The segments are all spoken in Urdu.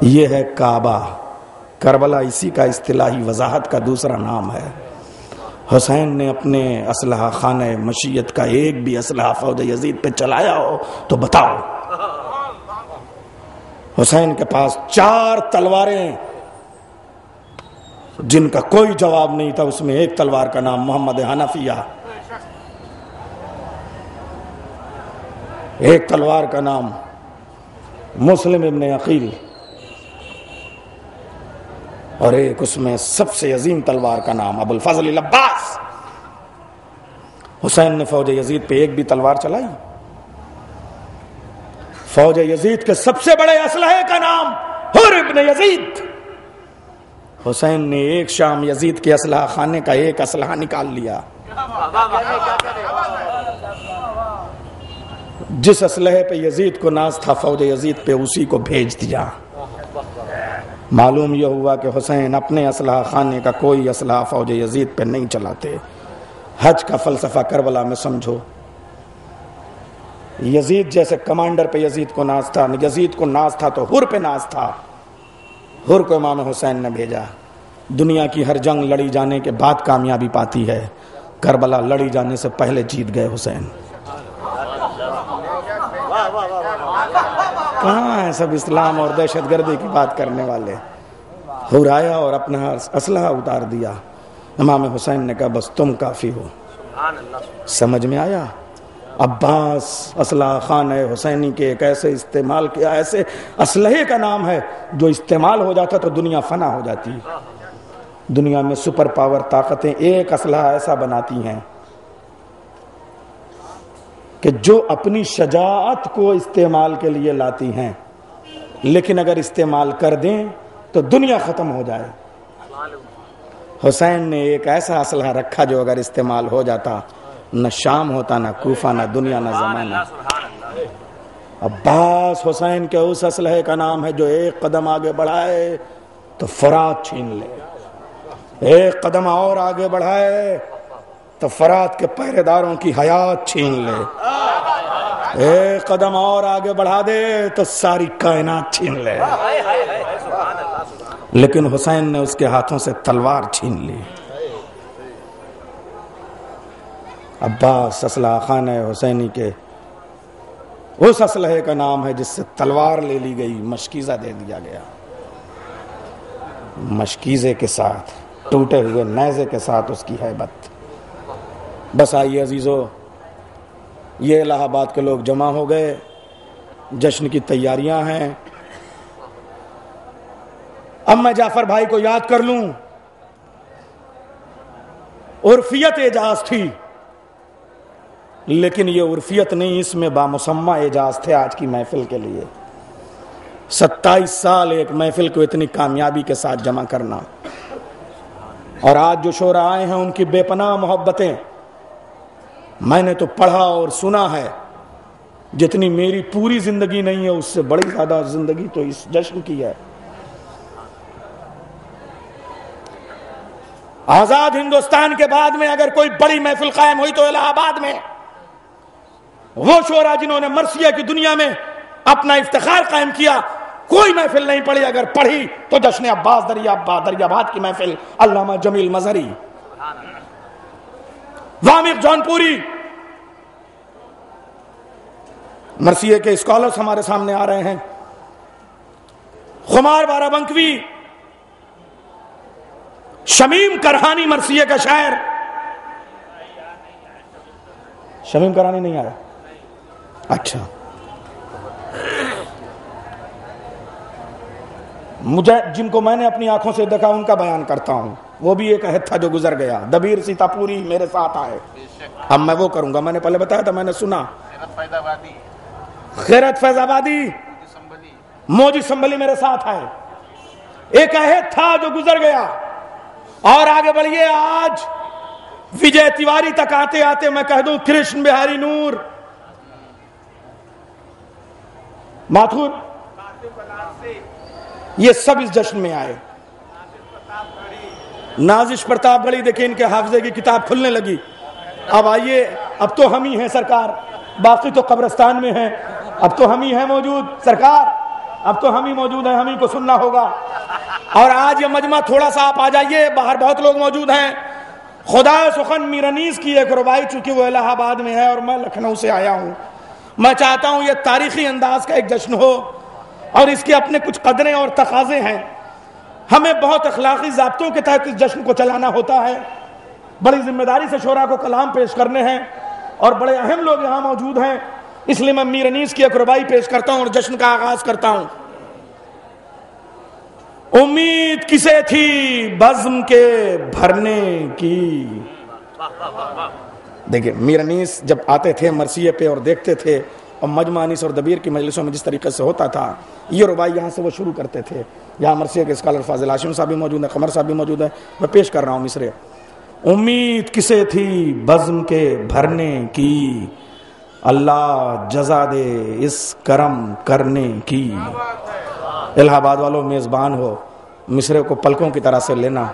یہ ہے کعبہ. کربلا اسی کا اصطلاحی وضاحت کا دوسرا نام ہے. حسین نے اپنے اسلحہ خانہ مشیت کا ایک بھی اسلحہ فوج یزید پہ چلایا ہو تو بتاؤ. حسین کے پاس 4 تلواریں جن کا کوئی جواب نہیں تھا. اس میں ایک تلوار کا نام محمد حنفیہ، ایک تلوار کا نام مسلم ابن عقیل، اور ایک اس میں سب سے عظیم تلوار کا نام ابو الفضل العباس. حسین نے فوج یزید پہ ایک بھی تلوار چلائی؟ فوج یزید کے سب سے بڑے اسلحے کا نام حر ابن یزید. حسین نے ایک شام یزید کے اسلحہ خانے کا ایک اسلحہ نکال لیا. جس اسلحے پہ یزید کو ناز تھا فوج یزید پہ اسی کو بھیج دیا. معلوم یہ ہوا کہ حسین اپنے اسلحہ خانے کا کوئی اسلحہ فوج یزید پہ نہیں چلاتے. حج کا فلسفہ کربلا میں سمجھو. یزید جیسے کمانڈر پہ یزید کو ناز تھا، یزید کو ناز تھا تو حر پہ ناز تھا. حر کو امام حسین نے بھیجا. دنیا کی ہر جنگ لڑی جانے کے بعد کامیابی پاتی ہے، کربلا لڑی جانے سے پہلے جیت گئے حسین. کہاں ہیں سب اسلام اور دہشت گردی کی بات کرنے والے؟ حر آیا اور اپنا اسلحہ اتار دیا. امام حسین نے کہا بس تم کافی ہو. سمجھ میں آیا؟ عباس اسلحہ خانہ حسینی کے ایک ایسے استعمال کیا، ایسے اسلحے کا نام ہے جو استعمال ہو جاتا تو دنیا فنا ہو جاتی. دنیا میں سپر پاور طاقتیں ایک اسلحہ ایسا بناتی ہیں کہ جو اپنی شجاعت کو استعمال کے لیے لاتی ہیں، لیکن اگر استعمال کر دیں تو دنیا ختم ہو جائے. حسین نے ایک ایسا اسلحہ رکھا جو اگر استعمال ہو جاتا نہ شام ہوتا، نہ کوفہ، نہ دنیا، نہ زمانہ. عباس حسین کے اس اسلحے کا نام ہے جو ایک قدم آگے بڑھائے تو فرات چھین لے، ایک قدم اور آگے بڑھائے تو فرات کے پہرے داروں کی حیات چھین لے، ایک قدم اور آگے بڑھا دے تو ساری کائنات چھین لے. لیکن حسین نے اس کے ہاتھوں سے تلوار چھین لی. عباس اسلحہ خانہ حسینی کے اس اسلحے کا نام ہے جس سے تلوار لے لی گئی، مشکیزہ دے دیا گیا. مشکیزے کے ساتھ، ٹوٹے ہوئے نیزے کے ساتھ اس کی ہیبت. بس آئیے عزیزو، یہ الہ آباد کے لوگ جمع ہو گئے، جشن کی تیاریاں ہیں. اب میں جعفر بھائی کو یاد کر لوں. عرفیت اعجاز تھی، لیکن یہ عرفیت نہیں، اس میں بامسمہ اعجاز تھے آج کی محفل کے لیے. 27 سال ایک محفل کو اتنی کامیابی کے ساتھ جمع کرنا، اور آج جو شعراء آئے ہیں ان کی بے پناہ محبتیں میں نے تو پڑھا اور سنا ہے. جتنی میری پوری زندگی نہیں ہے اس سے بڑی زیادہ زندگی تو اس جشن کی ہے. آزاد ہندوستان کے بعد میں اگر کوئی بڑی محفل قائم ہوئی تو الہ آباد میں وہ شعراء جنہوں نے مرثیہ کی دنیا میں اپنا افتخار قائم کیا، کوئی محفل نہیں پڑھی. اگر پڑھی تو جشن عباس دریاباد کی محفل، علامہ جمیل مظہری، وامق جون پوری، مرثیے کے اسکالرز ہمارے سامنے آ رہے ہیں. خمار بارہ بنکوی، شمیم کرہانی مرثیے کا شاعر. شمیم کرہانی نہیں آیا؟ اچھا. مجھے جن کو میں نے اپنی آنکھوں سے دیکھا ان کا بیان کرتا ہوں. وہ بھی ایک عہد تھا جو گزر گیا. دبیر سیتا پوری میرے ساتھ آئے. اب میں وہ کروں گا، میں نے پہلے بتایا تھا، میں نے سنا. خیرت فیض آبادی، موجی سنبھلی میرے ساتھ آئے. ایک عہد تھا جو گزر گیا. اور آگے بڑھیے، آج وجے تیواری تک آتے آتے میں کہہ دوں کرشن بہاری نور، ماتھور، یہ سب اس جشن میں آئے. نازش پرتاپ گڑھی دیکھیں، ان کے حافظے کی کتاب کھلنے لگی. اب آئیے، اب تو ہم ہی ہیں سرکار، باقی تو قبرستان میں ہیں، اب تو ہم ہی ہیں موجود سرکار. اب تو ہم ہی موجود ہیں, ہم ہی کو سننا ہوگا. اور آج یہ مجمع تھوڑا سا آپ آ جائیے, باہر بہت لوگ موجود ہیں. خدا سخن میر انیس کی ایک ربائی, چونکہ وہ الہ آباد میں ہے اور میں لکھنؤ سے آیا ہوں, میں چاہتا ہوں یہ تاریخی انداز کا ایک جشن ہو اور اس کے اپنے کچھ قدریں اور تقاضے ہیں. ہمیں بہت اخلاقی ضابطوں کے تحت اس جشن کو چلانا ہوتا ہے. بڑی ذمہ داری سے شعراء کو کلام پیش کرنے ہیں اور بڑے اہم لوگ یہاں موجود ہیں, اس لیے میں میر انیس کی ایک ربائی پیش کرتا ہوں اور جشن کا آغاز کرتا ہوں. امید کسے تھی بزم کے بھرنے کی. دیکھیں میر انیس جب آتے تھے مرثیے پہ اور دیکھتے تھے اور مجمع انیس اور دبیر کی مجلسوں میں جس طریقے سے ہوتا تھا, یہ ربائی یہاں سے وہ شروع کرتے تھے. یہاں مرثیے کے اسکالر فاضل ہاشم صاحب بھی موجود ہیں, قمر صاحب بھی موجود ہیں, میں پیش کر رہا ہوں مصرے. امید کسے تھی بزم کے بھرنے کی, اللہ جزا دے اس کرم کرنے کی. الہ آباد والوں میزبان ہو, مصرے کو پلکوں کی طرح سے لینا.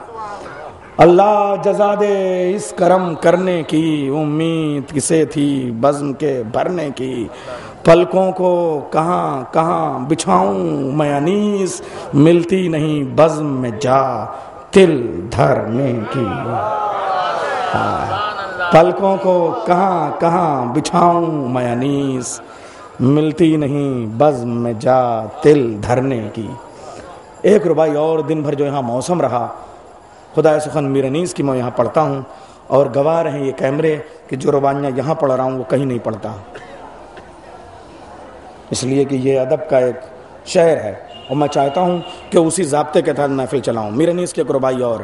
اللہ جزا دے اس کرم کرنے کی, امید کسے تھی بزم کے بھرنے کی. پلکوں کو کہاں کہاں بچھاؤں میں انیس, ملتی نہیں بزم میں جا تل دھرنے کی. پلکوں کو کہاں کہاں بچھاؤں میں انیس, ملتی نہیں بزم میں جا تل دھرنے کی. ایک ربائی اور دن بھر جو یہاں موسم رہا, خدا سخن میر انیس کی میں یہاں پڑھتا ہوں اور گواہ رہیں یہ کیمرے کہ جو ربائیاں یہاں پڑھ رہا ہوں وہ کہیں نہیں پڑھتا, اس لیے کہ یہ ادب کا ایک شعر ہے اور میں چاہتا ہوں کہ اسی ضابطے کے تحت محفل چلاؤں. میر انیس کی ایک ربائی اور.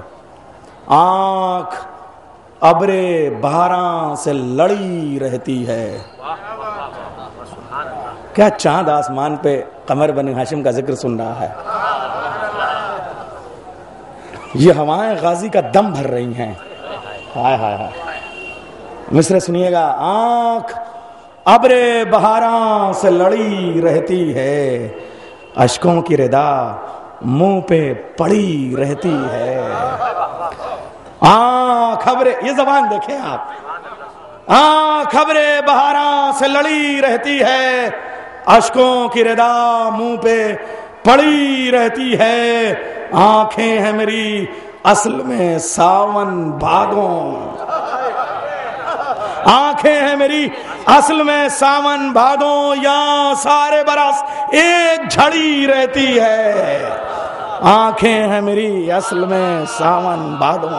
آنکھ ابر بہاراں سے لڑی رہتی ہے. کیا چاند آسمان پہ قمر بنی ہاشم کا ذکر سن رہا ہے. یہ ہوائیں غازی کا دم بھر رہی ہیں. ہائے ہائے ہائے, مصرے سنیے گا. آنکھ ابر بہاراں سے لڑی رہتی ہے, اشکوں کی ردا منہ پہ پڑی رہتی ہے. خبر, یہ زبان دیکھیں آپ. خبر بہاراں سے لڑی رہتی ہے, اشکوں کی ردا منہ پہ پڑی رہتی ہے. آنکھیں ہیں میری اصل میں ساون بھادوں, آنکھیں ہیں میری اصل میں ساون بھادوں, یا سارے برس ایک جھڑی رہتی ہے. آنکھیں ہیں میری اصل میں ساون بھادوں,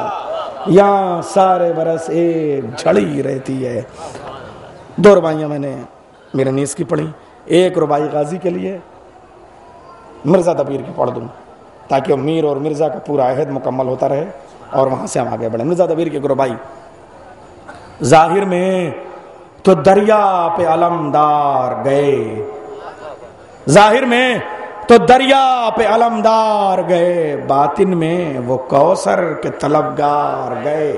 یا سارے برس ایک جھڑی رہتی ہے. دو ربائیاں میں نے میر انیس کی پڑھی. ایک ربائی غازی کے لیے مرزا دبیر کی پڑھ دوں تاکہ میر اور مرزا کا پورا عہد مکمل ہوتا رہے اور وہاں سے ہم آگے بڑھیں. مرزا دبیر کی ایک ربائی. ظاہر میں تو دریا پہ علمدار گئے, ظاہر میں تو دریا پہ علمدار گئے, باطن میں وہ کوثر کے طلبگار گئے.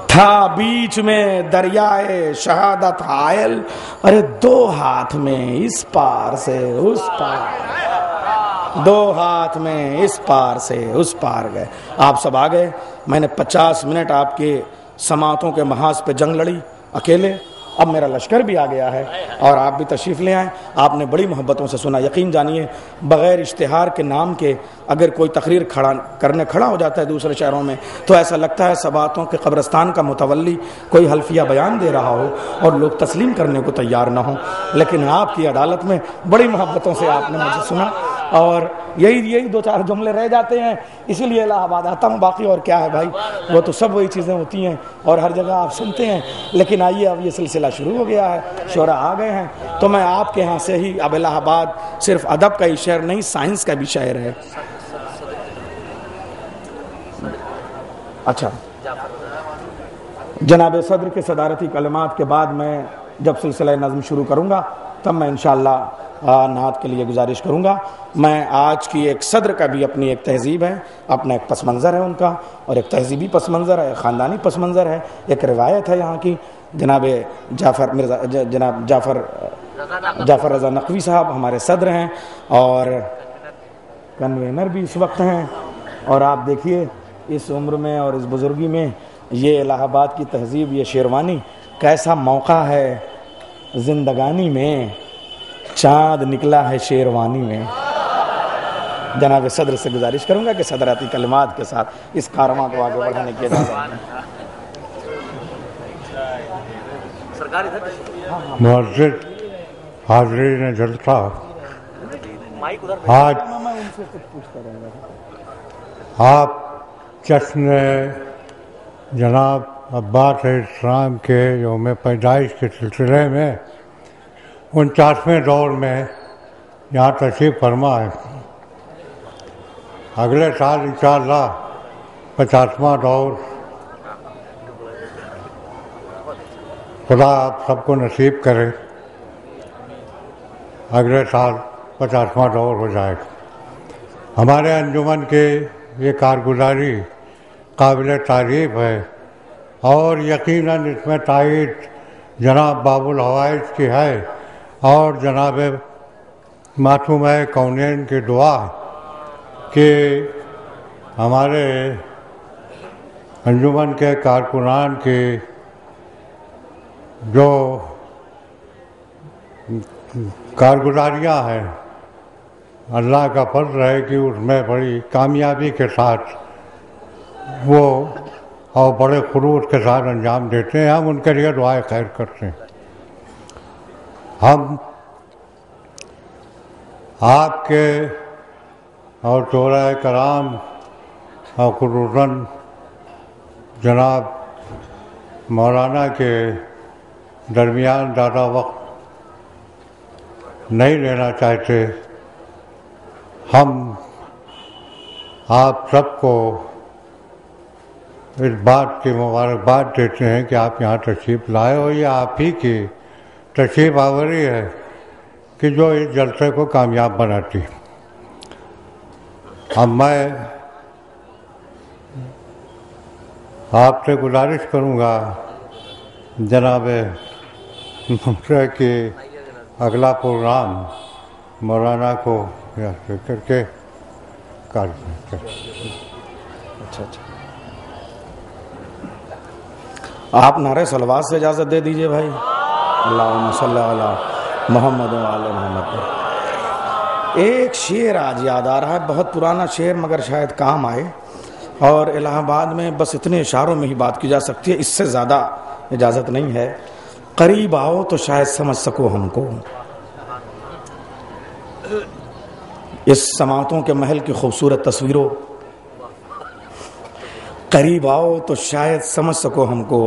تھا بیچ میں دریائے شہادت حائل, ارے دو ہاتھ میں اس پار سے اس پار, دو ہاتھ میں اس پار سے اس پار گئے. آپ سب آ گئے. میں نے 50 منٹ آپ کے سماعتوں کے محاذ پہ جنگ لڑی اکیلے. اب میرا لشکر بھی آ گیا ہے اور آپ بھی تشریف لے آئیں. آپ نے بڑی محبتوں سے سنا. یقین جانیے بغیر اشتہار کے نام کے اگر کوئی تقریر کھڑا ہو جاتا ہے دوسرے شہروں میں تو ایسا لگتا ہے سباتوں کے قبرستان کا متولی کوئی حلفیہ بیان دے رہا ہو اور لوگ تسلیم کرنے کو تیار نہ ہوں. لیکن آپ کی عدالت میں بڑی محبتوں سے آپ نے مجھے سنا اور یہی 2-4 جملے رہ جاتے ہیں, اسی لیے الہ آباد آتا ہوں. باقی اور کیا ہے بھائی, وہ تو سب وہی چیزیں ہوتی ہیں اور ہر جگہ آپ سنتے ہیں. لیکن آئیے اب یہ سلسلہ شروع ہو گیا ہے, شعراء آ گئے ہیں, تو میں آپ کے ہاں سے ہی. اب الہ آباد صرف ادب کا ہی شہر نہیں, سائنس کا بھی شہر ہے. اچھا, جناب صدر کے صدارتی کلمات کے بعد میں جب سلسلہ نظم شروع کروں گا تب میں انشاءاللہ نعت کے لیے گزارش کروں گا. میں آج کی ایک صدر کا بھی اپنی ایک تہذیب ہے, اپنا ایک پس منظر ہے ان کا, اور ایک تہذیبی پس منظر ہے, ایک خاندانی پس منظر ہے, ایک روایت ہے یہاں کی. جناب جعفر رضا نقوی صاحب ہمارے صدر ہیں اور کنوینر بھی اس وقت ہیں. اور آپ دیکھیے اس عمر میں اور اس بزرگی میں یہ الہ آباد کی تہذیب, یہ شیروانی, کیسا موقع ہے زندگانی میں, چاند نکلا ہے شیروانی میں. جناب صدر سے گزارش کروں گا کہ صدراتی کلمات کے ساتھ اس کارواں کو آگے بڑھانے کی اجازت دیں۔ معزز حاضرین جلسہ، آج آپ جشن جناب عباس علیہ السلام کے یوم پیدائش کے سلسلے میں 49ویں دور میں یہاں تشریف فرما ہے۔ اگلے سال انشاءاللہ 50واں دور خدا آپ سب کو نصیب کرے، اگلے سال 50واں دور ہو جائے۔ ہمارے انجمن کے یہ کارگزاری قابل تعریف ہے، اور یقیناً اس میں تائید جناب باب الحوائج کی ہے اور جناب معصومہ کونین کی دعا کہ ہمارے انجمن کے کارکنان کی جو کارگزاریاں ہیں، اللہ کا فضل ہے کہ اس میں بڑی کامیابی کے ساتھ وہ اور بڑے خلوص کے ساتھ انجام دیتے ہیں۔ ہم ان کے لیے دعائے خیر کرتے ہیں۔ ہم آپ کے اور شعراء کرام اور خصوصاً جناب مولانا کے درمیان زیادہ وقت نہیں لینا چاہتے۔ ہم آپ سب کو اس بات کی مبارکباد دیتے ہیں کہ آپ یہاں تشریف لائے، اور یہ آپ ہی کی تشریف آوری ہے کہ جو اس جلسے کو کامیاب بناتی۔ اب میں آپ سے گزارش کروں گا جناب مفتی کہ اگلا پروگرام مولانا کو یاد کر کے کر دیں۔ اچھا آپ نعرہ صلوات سے اجازت دے دیجئے بھائی۔ اللہم صلی علی محمد و آل محمد۔ ایک شعر آج یاد آ رہا ہے، بہت پرانا شعر مگر شاید کام آئے، اور الہ آباد میں بس اتنے اشاروں میں ہی بات کی جا سکتی ہے، اس سے زیادہ اجازت نہیں ہے۔ قریب آؤ تو شاید سمجھ سکو ہم کو، اس سماعتوں کے محل کی خوبصورت تصویروں، قریب آؤ تو شاید سمجھ سکو ہم کو،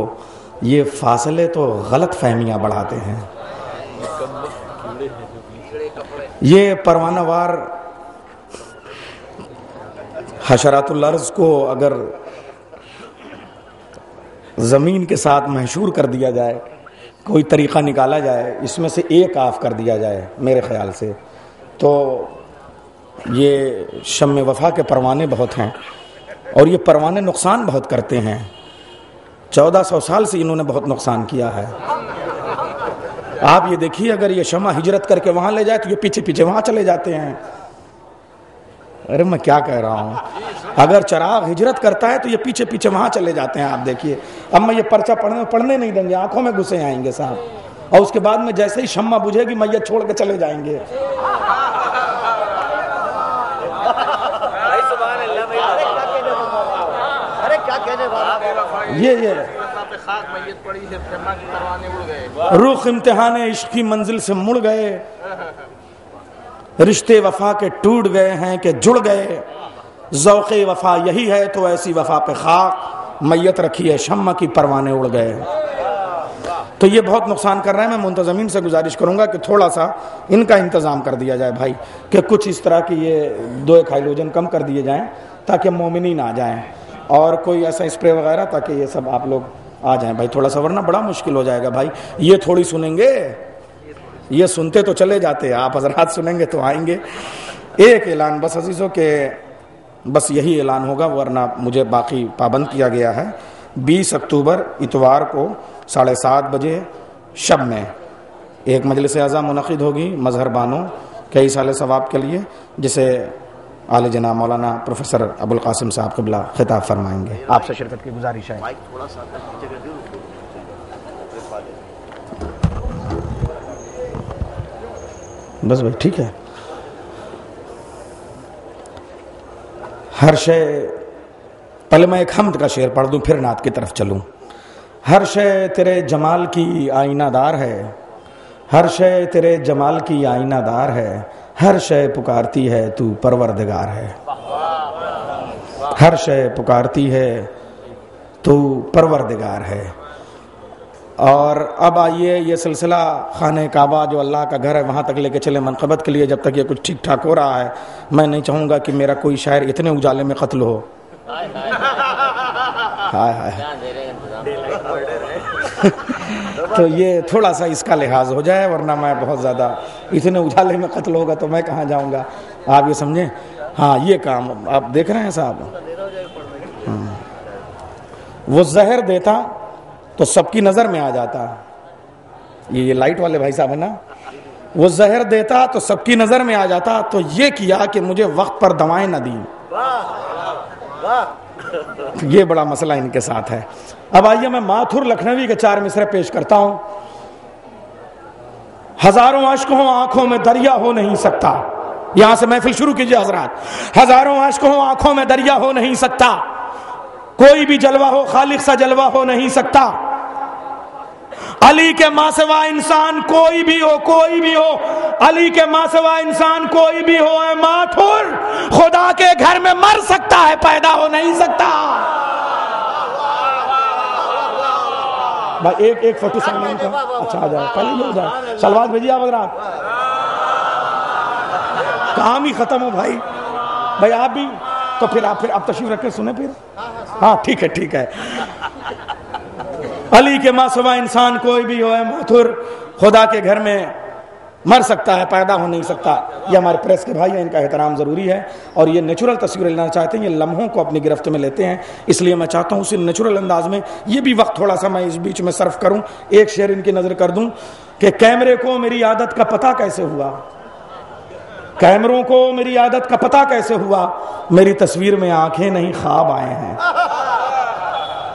یہ فاصلے تو غلط فہمیاں بڑھاتے ہیں۔ یہ پروانہ وار حشرات الارض کو اگر زمین کے ساتھ محشور کر دیا جائے، کوئی طریقہ نکالا جائے، اس میں سے ایک آف کر دیا جائے میرے خیال سے، تو یہ شمع وفا کے پروانے بہت ہیں، اور یہ پروانے نقصان بہت کرتے ہیں۔ 1400 سال سے انہوں نے بہت نقصان کیا ہے۔ آپ یہ دیکھیے، اگر یہ شمع ہجرت کر کے وہاں لے جائے تو یہ پیچھے پیچھے وہاں چلے جاتے ہیں۔ ارے میں کیا کہہ رہا ہوں، اگر چراغ ہجرت کرتا ہے تو یہ پیچھے پیچھے وہاں چلے جاتے ہیں۔ آپ دیکھیے، اب میں یہ پرچہ پڑھنے نہیں دیں گے، آنکھوں میں گھسے آئیں گے صاحب، اور اس کے بعد میں جیسے ہی شمع بجھے گی میت چھوڑ کے چلے جائیں گے۔ یہ رخ امتحان عشق کی منزل سے مڑ گئے، رشتے وفا کے ٹوٹ گئے ہیں کہ جڑ گئے، ذوق وفا یہی ہے تو ایسی وفا پہ خاک میت رکھی ہے شمع کی پروانے اڑ گئے۔ تو یہ بہت نقصان کر رہے ہیں۔ میں منتظمین سے گزارش کروں گا کہ تھوڑا سا ان کا انتظام کر دیا جائے بھائی، کہ کچھ اس طرح کی یہ 2 ہائیڈروجن کم کر دیے جائیں تاکہ مومنین آ جائیں، اور کوئی ایسا اسپرے وغیرہ تاکہ یہ سب آپ لوگ آ جائیں بھائی تھوڑا سا، ورنہ بڑا مشکل ہو جائے گا بھائی۔ یہ تھوڑی سنیں گے، یہ سنتے تو چلے جاتے، آپ حضرات سنیں گے تو آئیں گے۔ ایک اعلان بس عزیزوں کہ بس یہی اعلان ہوگا، ورنہ مجھے باقی پابند کیا گیا ہے۔ 20 اکتوبر اتوار کو 7:30 بجے شب میں ایک مجلس اعظم منعقد ہوگی مظہر بانو کے ایصال ثواب کے لیے، جسے اعلی جناب مولانا پروفیسر ابو القاسم صاحب قبلہ خطاب فرمائیں گے۔ آپ سے شرکت کی گزارش ہے۔ بس بھائی ٹھیک ہے۔ ہر شے، پہلے میں ایک حمد کا شعر پڑھ دوں پھر نعت کی طرف چلوں. ہر شے تیرے جمال کی آئینہ دار ہے، ہر شے تیرے جمال کی آئینہ دار ہے، ہر شے پکارتی ہے تو پروردگار ہے، ہر شے پکارتی ہے تو پروردگار ہے. اور اب آئیے یہ سلسلہ خانہ کعبہ جو اللہ کا گھر ہے وہاں تک لے کے چلے منقبت کے لیے. جب تک یہ کچھ ٹھیک ٹھاک ہو رہا ہے میں نہیں چاہوں گا کہ میرا کوئی شاعر اتنے اجالے میں قتل ہو. تو یہ تھوڑا سا اس کا لحاظ ہو جائے، ورنہ میں بہت زیادہ اتنے اجالے میں قتل ہوگا تو میں کہاں جاؤں گا. آپ یہ سمجھیں. ہاں یہ کام آپ دیکھ رہے ہیں صاحب. وہ زہر دیتا تو سب کی نظر میں آ جاتا. یہ لائٹ والے بھائی صاحب ہے نا. وہ زہر دیتا تو سب کی نظر میں آ جاتا، تو یہ کیا کہ مجھے وقت پر دوائیں نہ دیں. یہ بڑا مسئلہ ان کے ساتھ ہے. اب آئیے میں ماتھر لکھنوی کے 4 مصرے پیش کرتا ہوں. ہزاروں اشک ہوں آنکھوں میں دریا ہو نہیں سکتا. یہاں سے محفل شروع کیجئے حضرات. ہزاروں اشک ہوں آنکھوں میں دریا ہو نہیں سکتا، کوئی بھی جلوہ ہو خالق سا جلوہ ہو نہیں سکتا. علی کے ماں سوا انسان کوئی بھی ہو، کوئی بھی ہو، علی کے ماں سوا انسان کوئی بھی ہو، اے ماتھر خدا کے گھر میں مر سکتا ہے، پیدا ہو نہیں سکتا. بھائی ایک فوٹو سامنے کا اچھا آ جائے، پہلے یہ ہو جائے. سلوات بھیجیے آپ حضرات. کام ہی ختم ہو بھائی. بھائی آپ بھی تو پھر آپ تشریف رکھ کے سنیں پھر. ہاں ٹھیک ہے ٹھیک ہے. علی کے ماں سوا انسان کوئی بھی ہو، اے ماتھر خدا کے گھر میں مر سکتا ہے، پیدا ہو نہیں سکتا. یہ ہمارے پریس کے بھائی ہیں، ان کا احترام ضروری ہے. اور یہ نیچرل تصویر لینا چاہتے ہیں، یہ لمحوں کو اپنی گرفت میں لیتے ہیں، اس لیے میں چاہتا ہوں اسی نیچرل انداز میں یہ بھی وقت تھوڑا سا میں اس بیچ میں صرف کروں. ایک شعر ان کی نظر کر دوں کہ کیمرے کو میری عادت کا پتہ کیسے ہوا، کیمروں کو میری عادت کا پتہ کیسے ہوا، میری تصویر میں آنکھیں نہیں خواب آئے ہیں.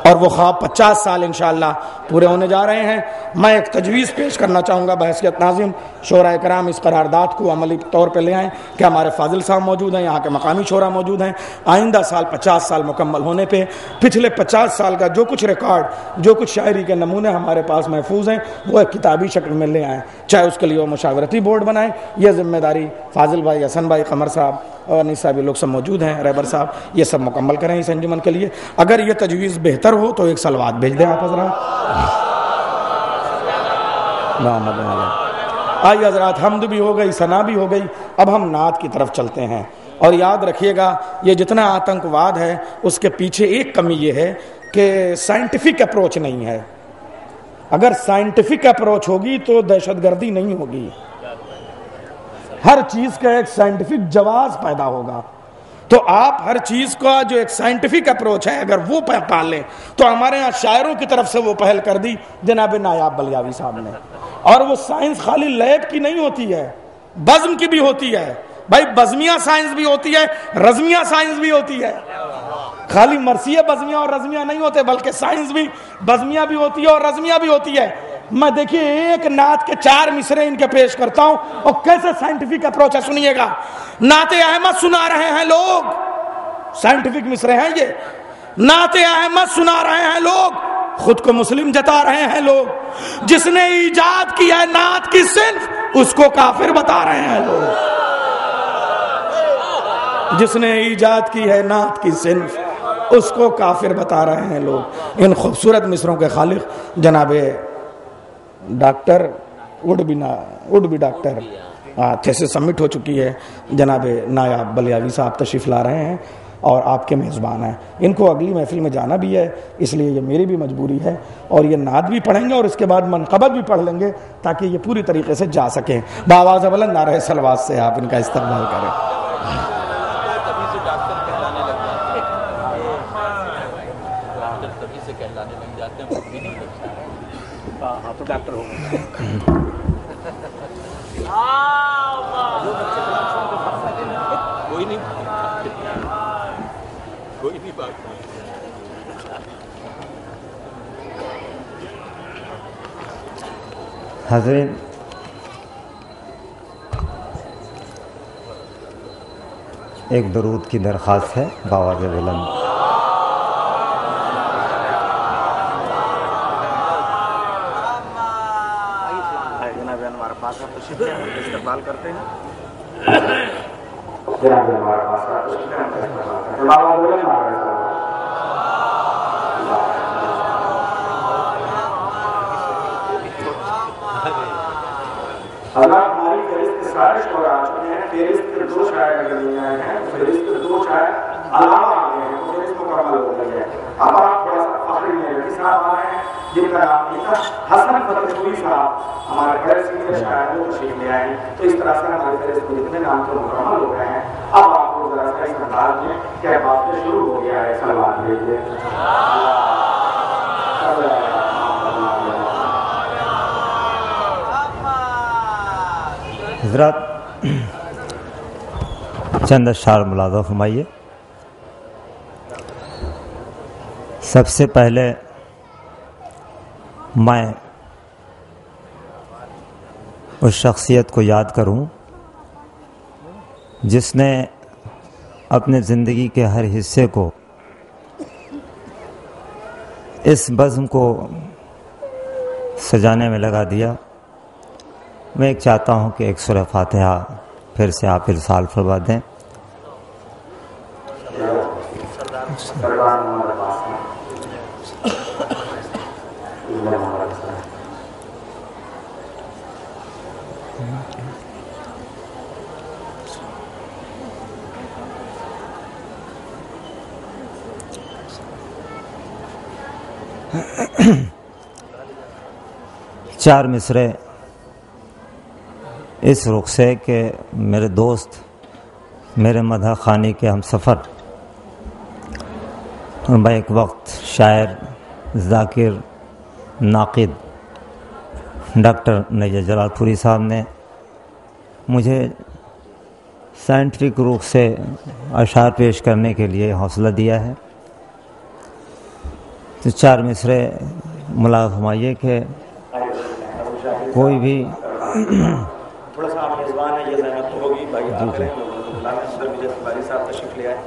اور وہ خواب 50 سال انشاءاللہ پورے ہونے جا رہے ہیں. میں ایک تجویز پیش کرنا چاہوں گا بحیثیت ناظم. شورا کرام اس قرارداد کو عملی طور پہ لے آئیں کہ ہمارے فاضل صاحب موجود ہیں، یہاں کے مقامی شورا موجود ہیں. آئندہ سال 50 سال مکمل ہونے پہ پچھلے 50 سال کا جو کچھ ریکارڈ، جو کچھ شاعری کے نمونے ہمارے پاس محفوظ ہیں وہ ایک کتابی شکل میں لے آئیں. چاہے اس کے لیے وہ مشاورتی بورڈ بنائیں. یہ ذمہ داری فاضل بھائی، حسن بھائی، قمر صاحب اور انیس صاحب، یہ لوگ سب موجود ہیں، رہبر صاحب، یہ سب مکمل کریں اس انجمن کے لیے. اگر یہ تجویز بہتر ہو تو ایک صلوات بھیج دیں آپ حضرات. آئیے حضرات، حمد بھی ہو گئی، ثنا بھی ہو گئی. اب ہم نعت کی طرف چلتے ہیں. اور یاد رکھیے گا یہ جتنا آتنکواد ہے اس کے پیچھے ایک کمی یہ ہے کہ سائنٹیفک اپروچ نہیں ہے. اگر سائنٹیفک اپروچ ہوگی تو دہشت گردی نہیں ہوگی. ہر چیز کا ایک سائنٹیفک جواز پیدا ہوگا. تو آپ ہر چیز کا جو ایک سائنٹیفک اپروچ ہے اگر وہ پال لیں تو ہمارے ہاں شاعروں کی طرف سے وہ پہل کر دی جناب نایاب بلیاوی صاحب نے. اور وہ سائنس خالی لیب کی نہیں ہوتی ہے، بزم کی بھی ہوتی ہے. بھائی بزمیہ سائنس بھی ہوتی ہے، رزمیہ سائنس بھی ہوتی ہے. خالی مرثیہ بزمیہ اور رزمیہ نہیں ہوتے بلکہ سائنس بھی بزمیہ بھی ہوتی ہے اور رزمیہ بھی ہوتی ہے. میں دیکھیے ایک نعت کے 4 مصرے ان کے پیش کرتا ہوں اور کیسے سائنٹیفک اپروچ ہے سنیے گا. نعت احمد سنا رہے ہیں لوگ، سائنٹیفک مصرے ہیں یہ. نعت احمد سنا رہے ہیں لوگ، خود کو مسلم جتا رہے ہیں لوگ. جس نے ایجاد کی ہے نعت کی صنف اس کو کافر بتا رہے ہیں لوگ. جس نے ایجاد کی ہے نعت کی صنف اس کو کافر بتا رہے ہیں لوگ. ان خوبصورت مصروں کے خالق جناب ڈاکٹر وڈ بی ڈاکٹر تھیسس سبمٹ ہو چکی ہے، جناب نایاب بلیاوی صاحب تشریف لا رہے ہیں اور آپ کے میزبان ہیں. ان کو اگلی محفل میں جانا بھی ہے، اس لیے یہ میری بھی مجبوری ہے. اور یہ نعت بھی پڑھیں گے اور اس کے بعد منقبت بھی پڑھ لیں گے تاکہ یہ پوری طریقے سے جا سکیں. بآواز بلند نعرہ صلوات سے آپ ان کا استقبال کریں. ڈاکٹر ہو کوئی نہیں بات. ایک درود کی درخواست ہے بآواز بلند. استقبال کرتے ہیں. اللہ ہماری فہرست سازش اور آ چکے ہیں. فہرست کے 2 شاعر اگر نہیں آئے ہیں, فہرست کے 2 شاعر علامہ آ گئے ہیں, فہرست مکمل ہو گئی ہے. اب آپ تھوڑا سا فخری میرٹی صاحب آ رہے ہیں جن کا نام نہیں تھا. حسن فتح پوری صاحب ہمارے بڑے سینئر شاعر وہ تشریف لے آئے ہیں. تو اس طرح سے ہمارے فہرست میں جتنے نام تو مکمل ہو گئے ہیں. اب آپ کو ذرا سا اس انداز میں کہ بات شروع ہو گیا ہے سلوات بھیجیے. حضرات چند اشعار ملاحظہ فرمائیے. سب سے پہلے میں اس شخصیت کو یاد کروں جس نے اپنے زندگی کے ہر حصے کو اس بزم کو سجانے میں لگا دیا. میں ایک چاہتا ہوں کہ ایک سورہ فاتحہ پھر سے آپ ارسال فرما دیں. چار مصرے اس رخ سے کہ میرے دوست میرے مدح خوانی کے ہم سفر میں ایک وقت شاعر ذاکر ناقد ڈاکٹر نیجر جلال پوری صاحب نے مجھے سائنٹیفک روح سے اشعار پیش کرنے کے لیے حوصلہ دیا ہے. تو 4 مصرے ملاحظہ فرمائیے کہ کوئی بھی تھوڑا سا آپ میزبان ہے, یہ زحمت تو ہوگی بھائی آپ کریں. باری صاحب تشریف لے آئے,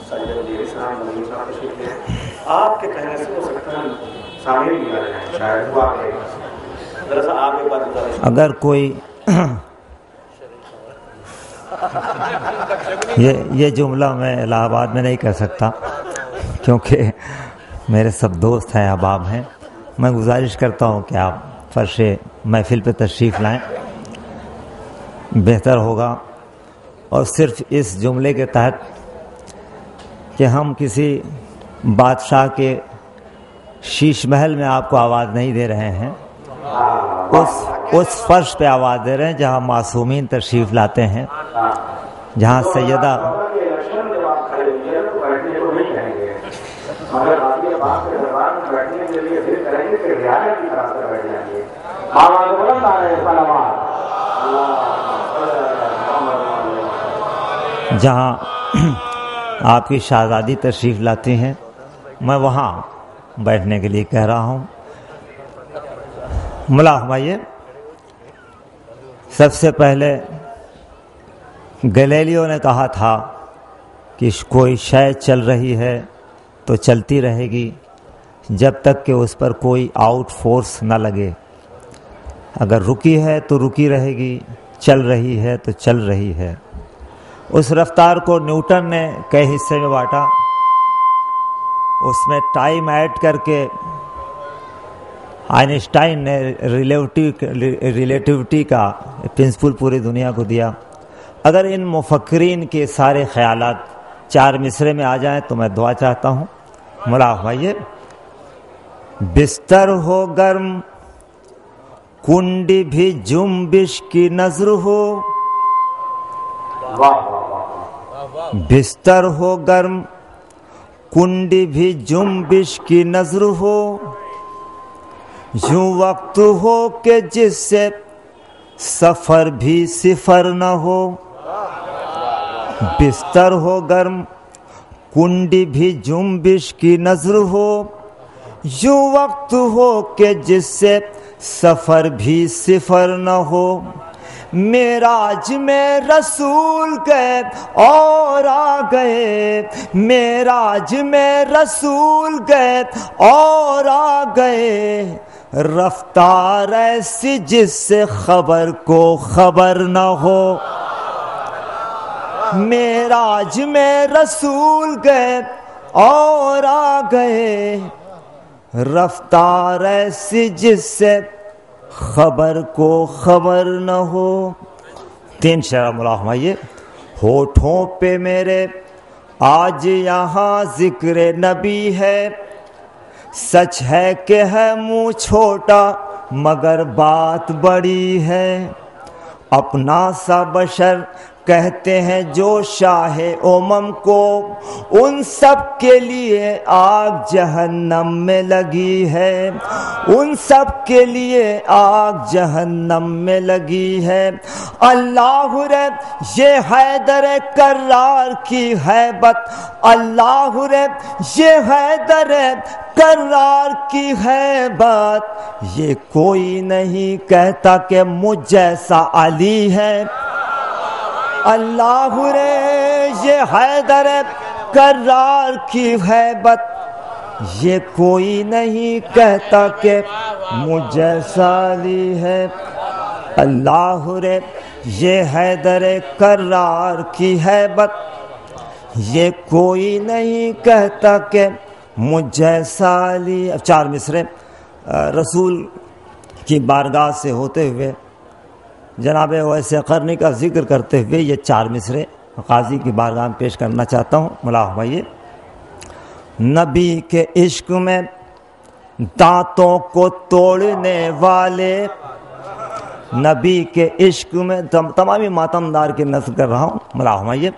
ساجد وزیری صاحب مدنی صاحب تشریف لے آئے. آپ کے کہنے سے ہو سکتا ہے سامنے بھی آ رہے ہیں شاید وہ آپ ذرا سا آپ ایک بات بتا دیں. اگر کوئی یہ جملہ میں الہ آباد میں نہیں کہہ سکتا کیونکہ میرے سب دوست ہیں, احباب ہیں. میں گزارش کرتا ہوں کہ آپ فرش محفل پہ تشریف لائیں, بہتر ہوگا. اور صرف اس جملے کے تحت کہ ہم کسی بادشاہ کے شیش محل میں آپ کو آواز نہیں دے رہے ہیں, اس فرش پہ آواز دے رہے ہیں جہاں معصومین تشریف لاتے ہیں, جہاں سیدہ جہاں آپ کی شہزادی تشریف لاتی ہیں, میں وہاں بیٹھنے کے لیے کہہ رہا ہوں. ملا فرمائیے. سب سے پہلے گلیلیو نے کہا تھا کہ کوئی شے چل رہی ہے تو چلتی رہے گی جب تک کہ اس پر کوئی آؤٹ فورس نہ لگے. اگر رکی ہے تو رکی رہے گی, چل رہی ہے تو چل رہی ہے. اس رفتار کو نیوٹن نے کئی حصے میں بانٹا, اس میں ٹائم ایڈ کر کے آئنسٹائن نے ریلیٹیوٹی کا پرنسپل پوری دنیا کو دیا. اگر ان مفکرین کے سارے خیالات 4 مصرے میں آ جائیں تو میں دعا چاہتا ہوں. ملا بھائیے. بستر ہو گرم کنڈی بھی جنبش کی نظر ہو, بستر ہو گرم کنڈی بھی جنبش کی نظر ہو, یوں وقت ہو کہ جس سے سفر بھی صفر نہ ہو. بستر ہو گرم کنڈی بھی جنبش کی نظر ہو, یوں وقت ہو کہ جس سے سفر بھی صفر نہ ہو. معراج میں رسول گئے اور آ گئے، معراج میں رسول گئے اور آ گئے، رفتار ایسی جس سے خبر کو خبر نہ ہو۔ معراج میں رسول گئے اور آ گئے، رفتار ایسی جس سے خبر کو خبر نہ ہو۔ 3 شعر ملاح فرمائیے۔ ہونٹوں پہ میرے آج یہاں ذکر نبی ہے، سچ ہے کہ ہے منہ چھوٹا مگر بات بڑی ہے، اپنا سا بشر کہتے ہیں جو شاہ امم کو، ان سب کے لیے آگ جہنم میں لگی ہے، ان سب کے لیے آگ جہنم میں لگی ہے۔ اللہ رے یہ حیدر کرار کی ہیبت، اللہ رے یہ حیدر کرار کی ہیبت، یہ کوئی نہیں کہتا کہ مجھ جیسا علی ہے۔ اللہ رے یہ حیدر کرار کی ہیبت، یہ کوئی نہیں کہتا کہ مجھ جیسا علی ہے۔ اللہ رے یہ حیدر کرار کی ہیبت، یہ کوئی نہیں کہتا کہ مجھ جیسا علی۔ اب 4 مصرے رسول کی بارگاہ سے ہوتے ہوئے جناب اویس قرنی کا ذکر کرتے ہوئے یہ 4 مصرے قاضی کی بارگاہ میں پیش کرنا چاہتا ہوں۔ ملاح بھائی، نبی کے عشق میں دانتوں کو توڑنے والے، نبی کے عشق میں تمامی ماتمدار کی نسل کر رہا ہوں۔ ملاح بھائی،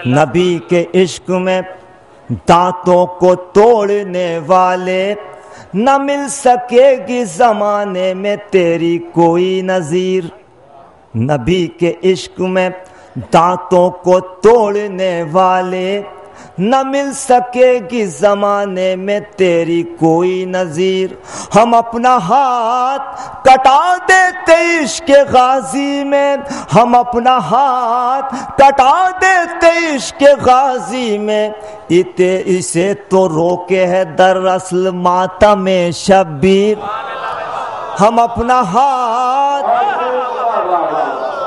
نبی کے عشق میں دانتوں کو توڑنے والے، نہ مل سکے گی زمانے میں تیری کوئی نظیر۔ نبی کے عشق میں دانتوں کو توڑنے والے، نہ مل سکے گی زمانے میں تیری کوئی نظیر۔ ہم اپنا ہاتھ کٹا دیتے عشق غازی میں، ہم اپنا ہاتھ کٹا دیتے عشق غازی میں، اسے تو روکے ہے دراصل ماتم شبیر۔ ہم اپنا ہاتھ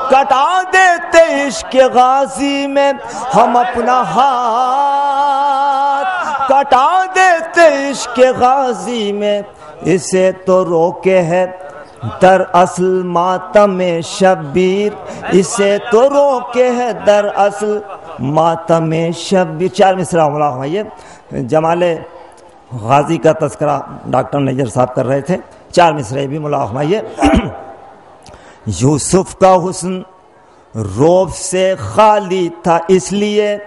کٹا دیتے عشق غازی میں، ہم اپنا ہاتھ کٹا دیتے عشق غازی میں، اسے تو روکے ہے دراصل ماتم شبیر، اسے تو روکے ہے دراصل ماتم شبیر۔ 4 مصرع ملاح بھائی، جمال غازی کا تذکرہ ڈاکٹر نیجر صاحب کر رہے تھے، 4 مصرع بھی ملاح بھائی۔ یوسف کا حسن روب سے خالی تھا اس لیے،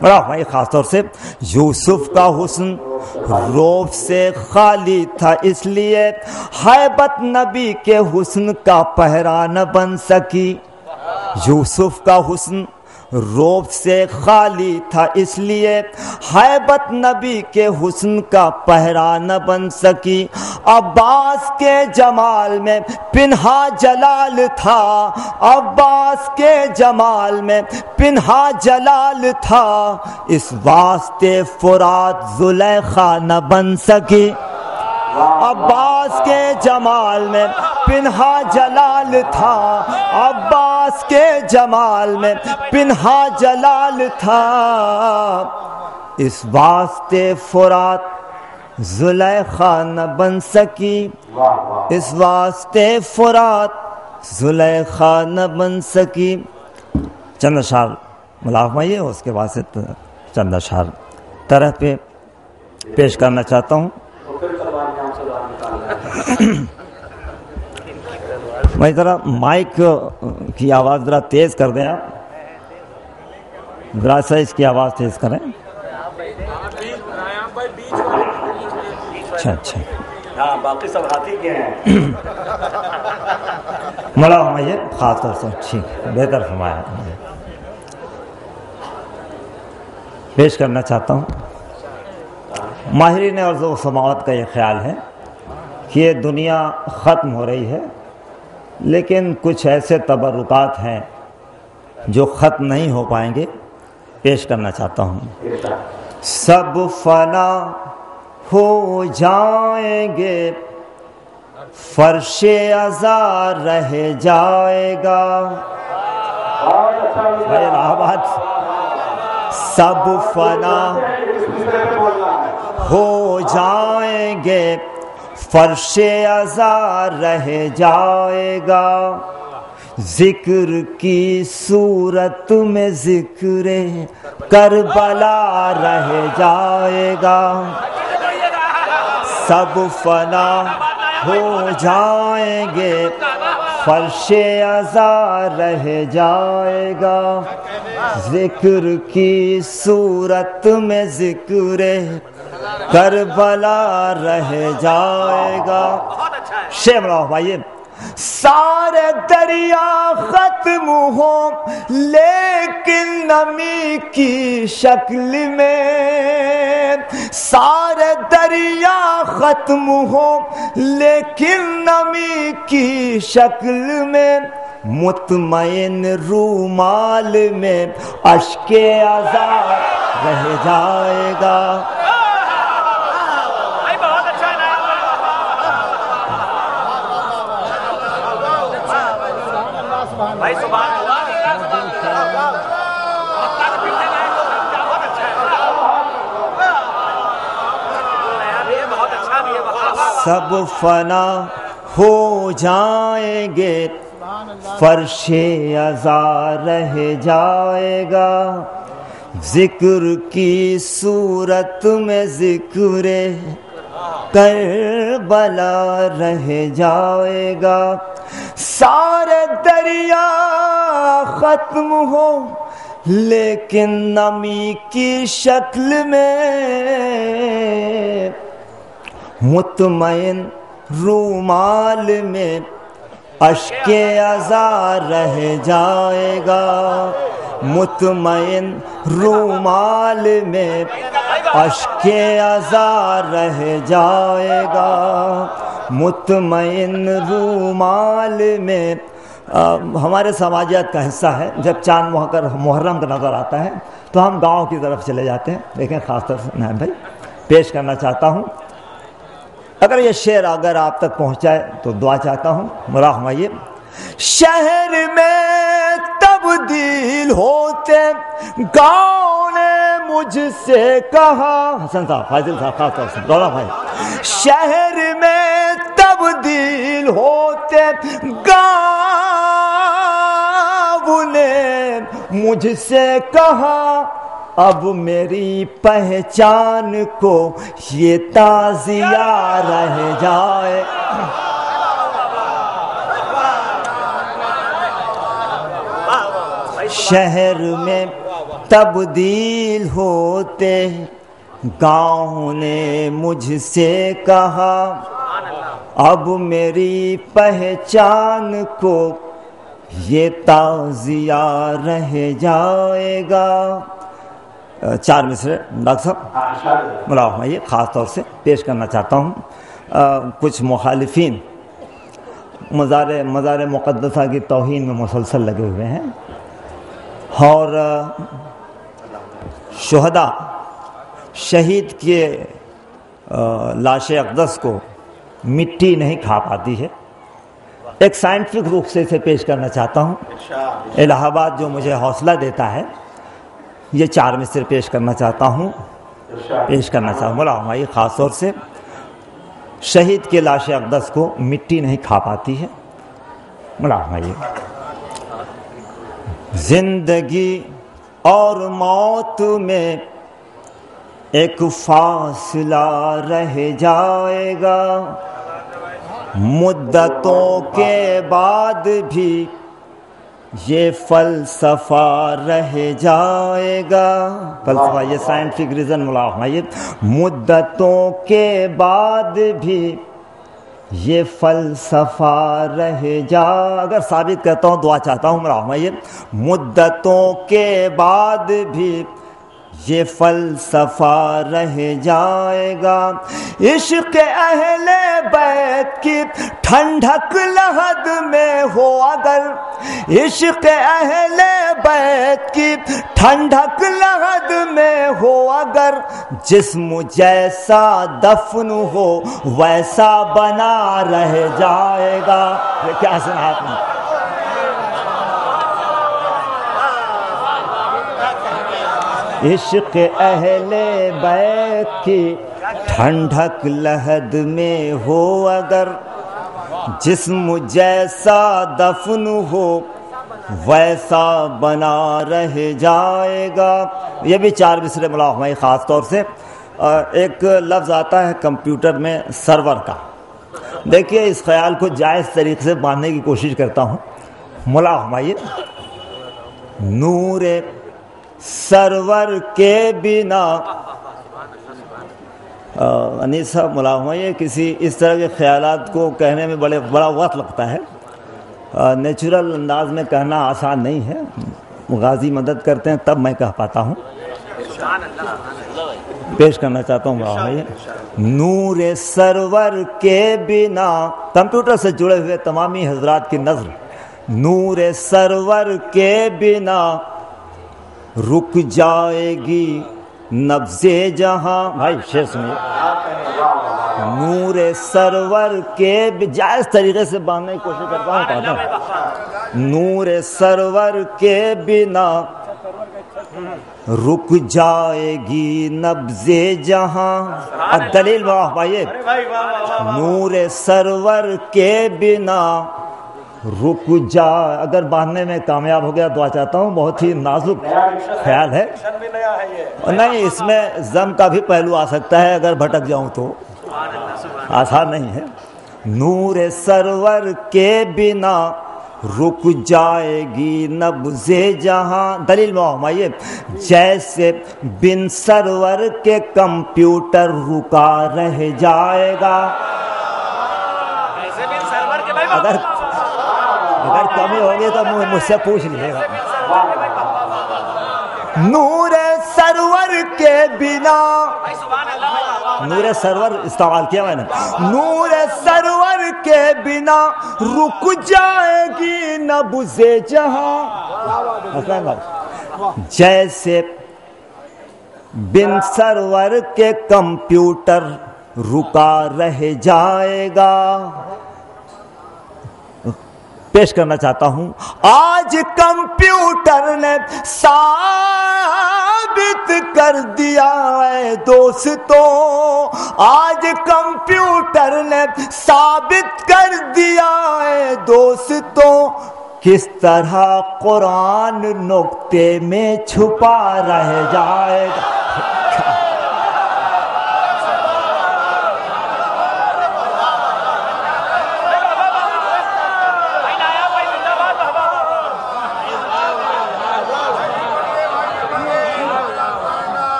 بڑا بھائی خاص طور سے یوسف کا حسن روب سے خالی تھا اس لیے، ہیبت نبی کے حسن کا پہرا نہ بن سکی۔ یوسف کا حسن روب سے خالی تھا اس لیے، ہیبت نبی کے حسن کا پہرا نہ بن سکی۔ عباس کے جمال میں پنہا جلال تھا، عباس کے جمال میں پنہا جلال تھا، اس واسطے فرات زلیخا نہ بن سکی۔ عباس کے جمال میں پنہا جلال تھا، عباس کے جمال میں پنہا جلال تھا، اس واسطے فرات زلیخا نہ بن سکی، اس واسطے فرات زلیخا نہ بن سکی۔ چند اشعار ملاح بھائی، اس کے بعد سے چند اشعار طرح پہ پیش کرنا چاہتا ہوں۔ میں ذرا مائک کی آواز ذرا تیز کر دیں، آپ ذرا سا اس کی آواز تیز کریں۔ اچھا ہاں، باقی سب ہاتھی کے ہیں۔ ملا یہ خاص طور سے ٹھیک بہتر فرمایا۔ پیش کرنا چاہتا ہوں۔ ماہرین ارض و سماوات کا یہ خیال ہے کہ یہ دنیا ختم ہو رہی ہے لیکن کچھ ایسے تبرکات ہیں جو ختم نہیں ہو پائیں گے، پیش کرنا چاہتا ہوں۔ سب فنا ہو جائیں گے، فرش ازا رہ جائے گا۔ الہ آباد۔ سب فنا ہو جائیں گے، فرش ازا رہ جائے گا، ذکر کی صورت میں ذکر کربلا رہ جائے گا۔ سب فنا ہو جائیں گے، فرش ازا رہ جائے گا، ذکر کی صورت میں ذکر کربلا رہ جائے گا۔ شیخ راہ بھائی، سارے دریا ختم ہوں لیکن نمی کی شکل میں، سارے دریا ختم ہوں لیکن نمی کی شکل میں، مطمئن رومال میں اشک ازا رہ جائے گا۔ سب فنا ہو جائیں گے، فرش ازا رہ جائے گا، ذکر کی صورت میں ذکر کربلا رہ جائے گا۔ سارے دریا ختم ہو لیکن نمی کی شکل میں، مطمئن رومال میں اشک ازا رہ جائے گا، مطمئن رومال میں اشک ازا رہ جائے گا، مطمئن رومال میں۔ ہمارے سماجیات کا حصہ ہے، جب چاند محرم کا نظر آتا ہے تو ہم گاؤں کی طرف چلے جاتے ہیں، لیکن خاص طور سے نائب بھائی پیش کرنا چاہتا ہوں، اگر یہ شعر اگر آپ تک پہنچائے تو دعا چاہتا ہوں۔ مراح مائیے۔ شہر میں تبدیل ہوتے گاؤں نے مجھ سے کہا، حسن صاحب، فاضل صاحب، خاص طور سے رولا بھائی، شہر میں تبدیل ہوتے گاؤں نے مجھ سے کہا، اب میری پہچان کو یہ تعزیہ رہ جائے۔ شہر میں تبدیل ہوتے گاؤں نے مجھ سے کہا، اب میری پہچان کو یہ تعزیہ رہ جائے گا۔ 4 مصرے ڈاکٹر صاحب ملاؤ میں یہ خاص طور سے پیش کرنا چاہتا ہوں۔ کچھ مخالفین مزار مقدسہ کی توہین میں مسلسل لگے ہوئے ہیں، اور شہداء شہید کے لاش اقدس کو مٹی نہیں کھا پاتی ہے۔ ایک سائنٹفک روپ سے اسے پیش کرنا چاہتا ہوں۔ الہ آباد جو مجھے حوصلہ دیتا ہے، یہ 4 مصرے پیش کرنا چاہتا ہوں، مولا ہماری خاص طور سے شہید کے لاش اقدس کو مٹی نہیں کھا پاتی ہے۔ مولا ہماری زندگی اور موت میں ایک فاصلہ رہ جائے گا، مدتوں کے بعد بھی یہ فلسفہ رہ جائے گا۔ فلسفہ یہ سائنٹفک ریزن ملاحظہ، یہ مدتوں کے بعد بھی یہ فلسفہ رہ جا، اگر ثابت کرتا ہوں دعا چاہتا ہوں ملاحظہ، یہ مدتوں کے بعد بھی یہ فلسفہ رہ جائے گا. عشق اہل بیت کی ٹھنڈک لحد میں ہو اگر, عشق اہل بیت کی ٹھنڈک لحد میں ہو اگر, جسم جیسا دفن ہو ویسا بنا رہ جائے گا. یہ کیا سنا آپ نے؟ عشق اہل بیت کی ٹھنڈک لحد میں ہو اگر, جسم جیسا دفن ہو ویسا بنا رہ جائے گا. یہ بھی 4 مصرے ملاحظہ ہے. خاص طور سے ایک لفظ آتا ہے کمپیوٹر میں سرور کا. دیکھیے اس خیال کو جائز طریقے سے باندھنے کی کوشش کرتا ہوں. ملاحظہ نور سرور کے بنا, انیس صاحب ملاحظہ یہ کسی اس طرح کے خیالات کو کہنے میں بڑا وقت لگتا ہے. نیچرل انداز میں کہنا آسان نہیں ہے. غازی مدد کرتے ہیں تب میں کہہ پاتا ہوں. پیش کرنا چاہتا ہوں ملاحظہ نور سرور کے بنا, کمپیوٹر سے جڑے ہوئے تمامی حضرات کی نظر, نور سرور کے بنا رک جائے گی نبض جہاں. بھائی شعر سنیے. نور سرور کے جائز طریقے سے باندھنے کی کوشش کرتا ہوں. نور سرور کے بنا رک جائے گی نبض جہاں. الدلیل بھائی نور سرور کے بنا رک جا. اگر باندھنے میں کامیاب ہو گیا دعا چاہتا ہوں. بہت ہی نازک خیال ہے. نہیں اس میں ضم کا بھی پہلو آ سکتا ہے اگر بھٹک جاؤں تو آسان نہیں ہے. نور سرور کے بنا رک جائے گی نبض جہاں. دلیل معمائیے جیسے بن سرور کے کمپیوٹر رکا رہ جائے گا. اگر کمی ہوگی تو مجھ سے پوچھ لیجیے گا. نور سرور کے بنا, نور سرور استعمال کیا میں نے, نور سرور کے بنا رک جائے گی نبض جہاں. جیسے بن سرور کے کمپیوٹر رکا رہ جائے گا. پیش کرنا چاہتا ہوں. آج کمپیوٹر نے ثابت کر دیا ہے دوستوں, آج کمپیوٹر نے ثابت کر دیا ہے دوستوں, کس طرح قرآن نقطے میں چھپا رہ جائے گا.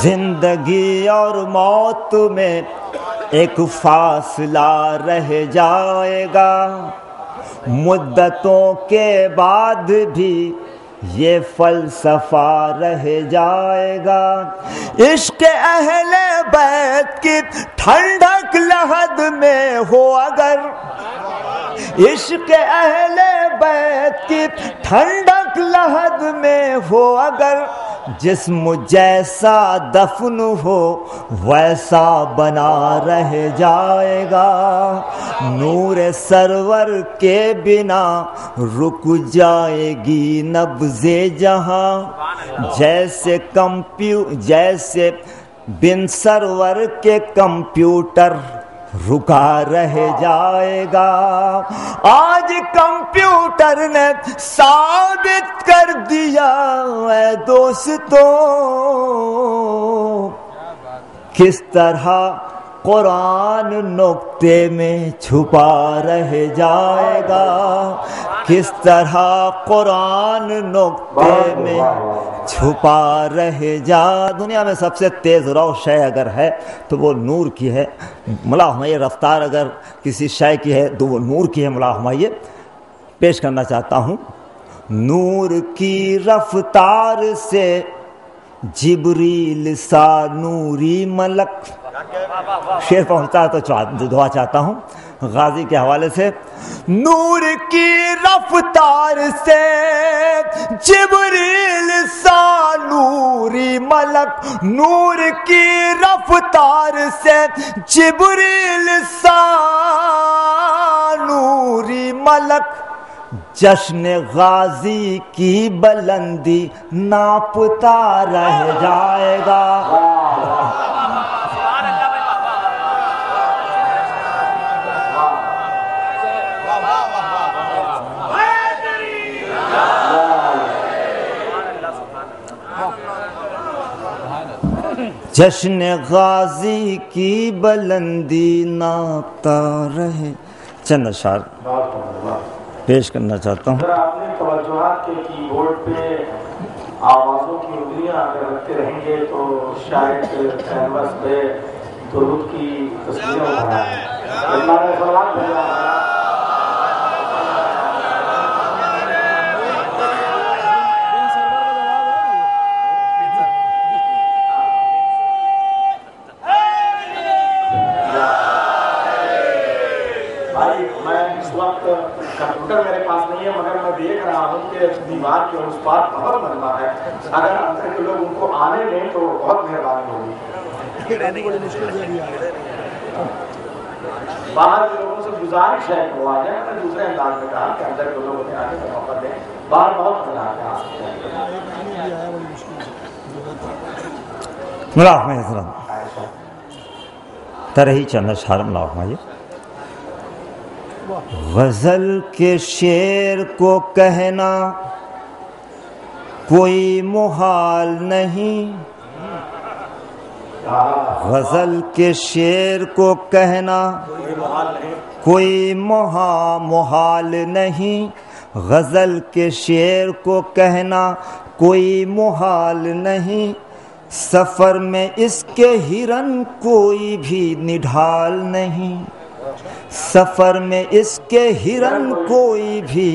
زندگی اور موت میں ایک فاصلہ رہ جائے گا, مدتوں کے بعد بھی یہ فلسفہ رہ جائے گا. عشق اہل بیت کی ٹھنڈک لحد میں ہو اگر, عشق اہل بیت کی ٹھنڈک لحد میں ہو اگر, جسم جیسا دفن ہو ویسا بنا رہ جائے گا. نور سرور کے بنا رک جائے گی نبض جہاں. جیسے جیسے بن سرور کے کمپیوٹر رکا رہ جائے گا. آج کمپیوٹر نے ثابت کر دیا ہے دوستوں, کس طرح قرآن نقطے میں چھپا رہ جائے گا. کس طرح قرآن نقطے میں چھپا رہ جا. دنیا میں سب سے تیز رو شے اگر ہے تو وہ نور کی ہے. ملا ہمایہ رفتار اگر کسی شے کی ہے تو وہ نور کی ہے. ملا ہمایہ پیش کرنا چاہتا ہوں. نور کی رفتار سے جبریل سا نوری ملک. شعر پہنچتا ہے تو دعا چاہتا ہوں غازی کے حوالے سے. نور کی رفتار سے جبریل سا نوری ملک. نور کی رفتار سے جبریل سا نوری ملک. جشن غازی کی بلندی ناپتا رہ جائے گا. جشن غازی کی بلندی ناپتا رہے. چند اشعار پیش کرنا چاہتا ہوں. آپ نے توجہات کے کی بورڈ پہ آوازوں کی انگلیاں اگر رکھتے رہیں گے تو شاید کینوس پہ درود کی تصویریں بنائیں. کمپیوٹر میرے پاس نہیں ہے مگر میں دیکھ رہا ہوں کہ دیوار کے اس پار بہت لمبا ہے. اگر اندر کے لوگ ان کو آنے دیں تو بہت مہربانی ہوگی. باہر کے لوگوں سے گزارش ہے کہ وہ آ جائیں. میں نے دوسرے انداز میں کہا کہ اندر کے لوگوں نے آنے کا موقع دیں. باہر بہت مزہ آ سکتے ہیں. ترہی چند اشعار ملا ہمایہ. غزل کے شعر کو کہنا کوئی محال نہیں. غزل کے شعر کو کہنا کوئی محال نہیں. غزل کے شعر کو کہنا کوئی محال نہیں. سفر میں اس کے ہرن کوئی بھی نڈھال نہیں. سفر میں اس کے ہرن کوئی بھی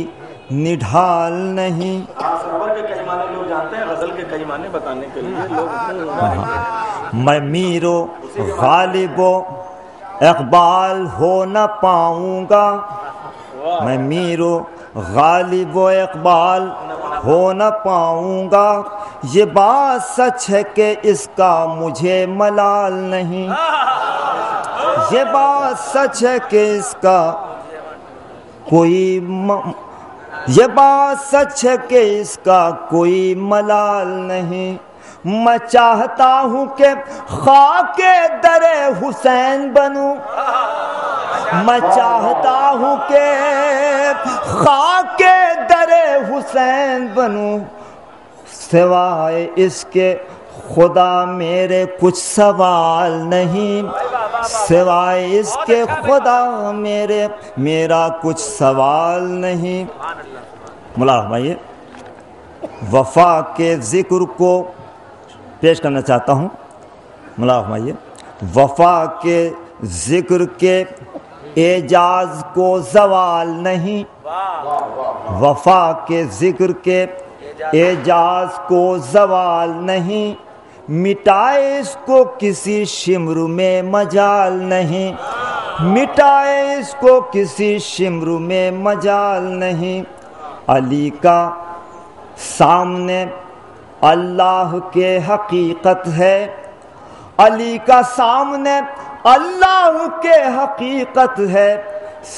نڈھال نہیں. سفر کے کئی معنی لوگ جانتے ہیں, غزل کے کئی معنی بتانے کے لیے لوگ. میں میر و غالب و اقبال ہو نہ پاؤں گا. میں میر و غالب و اقبال ہو نہ پاؤں گا. یہ بات سچ ہے کہ اس کا مجھے ملال نہیں. یہ بات سچ ہے کہ اس کا یہ بات سچ ہے کہ اس کا کوئی ملال نہیں. میں چاہتا ہوں کہ خاک در حسین بنوں. میں چاہتا ہوں کہ خاک در حسین بنوں. سوائے اس کے خدا میرے کچھ سوال نہیں. سوائے اس کے خدا میرا کچھ سوال نہیں. ملا ہمایہ وفا کے ذکر کو پیش کرنا چاہتا ہوں. ملا ہمایہ وفا کے ذکر کے اعجاز کو زوال نہیں. وفا کے ذکر کے اعجاز کو زوال نہیں. مٹائے اس کو کسی شمر میں مجال نہیں. مٹائے اس کو کسی شمر میں مجال نہیں. علی کا سامنے اللہ کے حقیقت ہے. علی کا سامنے اللہ کے حقیقت ہے.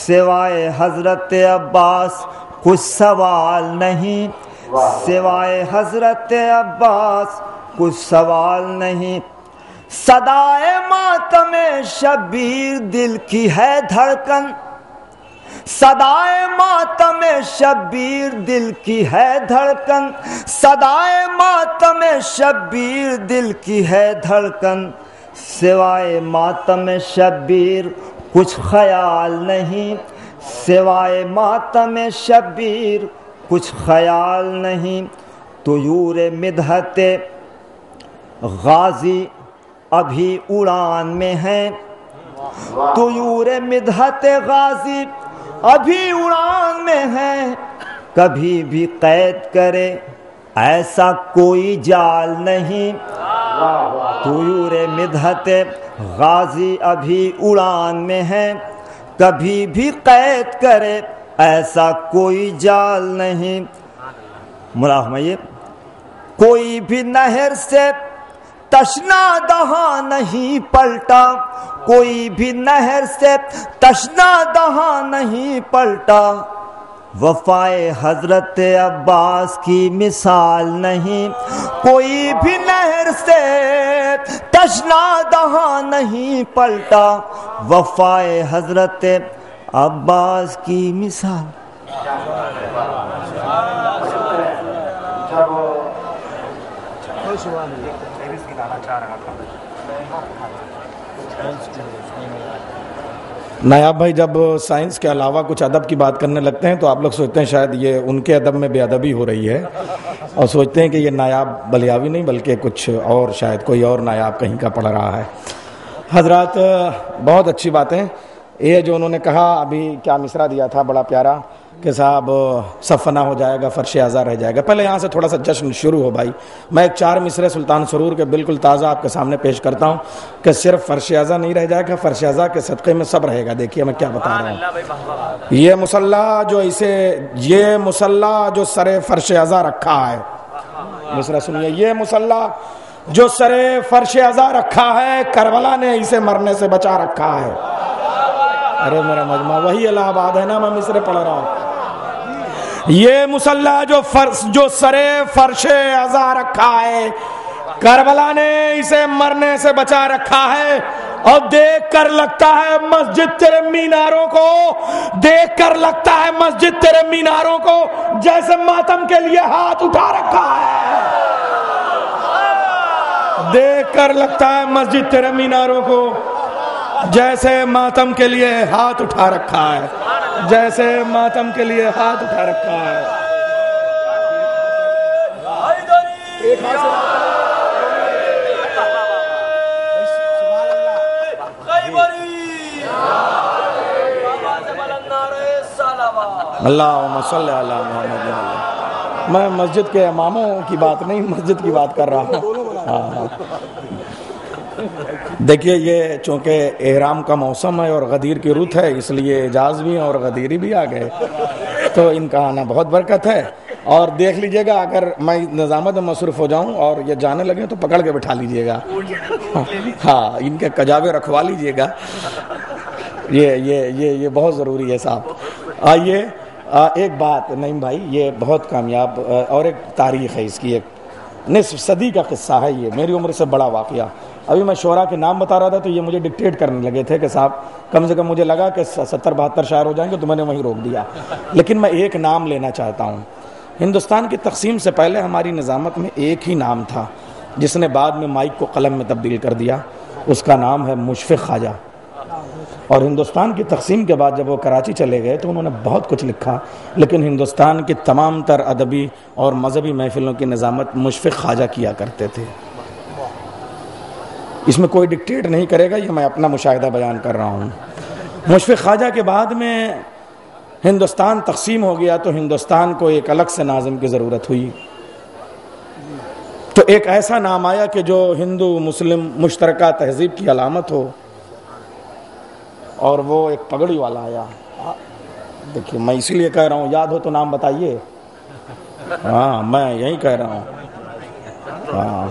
سوائے حضرت عباس کچھ سوال نہیں. سوائے حضرت عباس کچھ سوال نہیں. صدائے ماتم شبیر دل کی ہے دھڑکن. صدائے ماتم شبیر دل کی ہے دھڑکن. صدائے ماتم شبیر دل کی ہے دھڑکن. سوائے ماتم شبیر کچھ خیال نہیں. سوائے ماتم شبیر کچھ خیال نہیں، طیور مدحت غازی ابھی اڑان میں ہیں، طیور مدحت غازی ابھی اڑان میں ہیں، کبھی بھی قید کرے ایسا کوئی جال نہیں، طیور مدحت غازی ابھی اڑان میں ہیں، کبھی بھی قید کرے ایسا کوئی جال نہیں۔ ملاحظہ یہ کوئی بھی نہر سے تشنا دہاں نہیں پلٹا، کوئی بھی نہر سے تشنا دہاں نہیں پلٹا، وفائے حضرت عباس کی مثال نہیں، کوئی بھی نہر سے تشنا دہاں نہیں پلٹا، وفائے حضرت عباس کی مثال۔ نایاب بھائی جب سائنس کے علاوہ کچھ ادب کی بات کرنے لگتے ہیں تو آپ لوگ سوچتے ہیں شاید یہ ان کے ادب میں بے ادبی ہو رہی ہے، اور سوچتے ہیں کہ یہ نایاب بلیاوی نہیں بلکہ کچھ اور، شاید کوئی اور نایاب کہیں کا پڑھ رہا ہے۔ حضرات بہت اچھی باتیں، یہ جو انہوں نے کہا ابھی کیا مصرع دیا تھا بڑا پیارا کہ صاحب سب فنا ہو جائے گا، فرش اعضا رہ جائے گا۔ پہلے یہاں سے تھوڑا سا جشن شروع ہو بھائی، میں ایک 4 مصرے سلطان سرور کے بالکل تازہ آپ کے سامنے پیش کرتا ہوں کہ صرف فرش اعضا نہیں رہ جائے گا، فرش اعضا کے صدقے میں سب رہے گا۔ دیکھیے میں کیا بتا رہا ہوں، یہ مصلح جو سر فرش اعضا رکھا ہے، مصرع سنیے، یہ مصلح جو سر فرش اعضا رکھا ہے، کربلا نے اسے مرنے سے بچا رکھا ہے۔ ارے میرا مجمع وہی الہ آباد ہے نا، میں مصرے پڑھ رہا ہوں۔ یہ مصلح جو سر فرش اعضا رکھا ہے، کربلا نے اسے مرنے سے بچا رکھا ہے، اور دیکھ کر لگتا ہے مسجد تیرے میناروں کو، دیکھ کر لگتا ہے مسجد تیرے میناروں کو جیسے ماتم کے لیے ہاتھ اٹھا رکھا ہے، دیکھ کر لگتا ہے مسجد تیرے میناروں کو جیسے ماتم کے لیے ہاتھ اٹھا رکھا ہے، جیسے ماتم کے لیے ہاتھ اٹھا رکھا ہے۔ اللہم صلی علی محمد۔ میں مسجد کے اماموں کی بات نہیں، مسجد کی بات کر رہا ہوں۔ دیکھیے یہ چونکہ احرام کا موسم ہے اور غدیر کی رت ہے، اس لیے اعجاز بھی اور غدیری بھی آ گئے، تو ان کا آنا بہت برکت ہے۔ اور دیکھ لیجئے گا اگر میں نظامت میں مصروف ہو جاؤں اور یہ جانے لگے تو پکڑ کے بٹھا لیجئے گا، ہاں ان کے کجاوے رکھوا لیجئے گا، یہ بہت ضروری ہے صاحب۔ آئیے ایک بات نعیم بھائی، یہ بہت کامیاب اور ایک تاریخ ہے اس کی، ایک نصف صدی کا قصہ ہے، یہ میری عمر سے بڑا واقعہ۔ ابھی میں شعراء کے نام بتا رہا تھا تو یہ مجھے ڈکٹیٹ کرنے لگے تھے کہ صاحب کم سے کم مجھے لگا کہ 70-72 شاعر ہو جائیں گے، تو میں نے وہیں روک دیا، لیکن میں ایک نام لینا چاہتا ہوں۔ ہندوستان کی تقسیم سے پہلے ہماری نظامت میں ایک ہی نام تھا جس نے بعد میں مائک کو قلم میں تبدیل کر دیا، اس کا نام ہے مشفق خواجہ۔ اور ہندوستان کی تقسیم کے بعد جب وہ کراچی چلے گئے تو انہوں نے بہت کچھ لکھا، لیکن ہندوستان کی تمام تر ادبی اور مذہبی محفلوں کی نظامت مشفق خواجہ کیا کرتے تھے۔ اس میں کوئی ڈکٹیٹ نہیں کرے گا، یہ میں اپنا مشاہدہ بیان کر رہا ہوں۔ مشفق خواجہ کے بعد میں ہندوستان تقسیم ہو گیا تو ہندوستان کو ایک الگ سے ناظم کی ضرورت ہوئی، تو ایک ایسا نام آیا کہ جو ہندو مسلم مشترکہ تہذیب کی علامت ہو، اور وہ ایک پگڑی والا آیا۔ دیکھیے میں اسی لیے کہہ رہا ہوں، یاد ہو تو نام بتائیے۔ ہاں میں یہی کہہ رہا ہوں،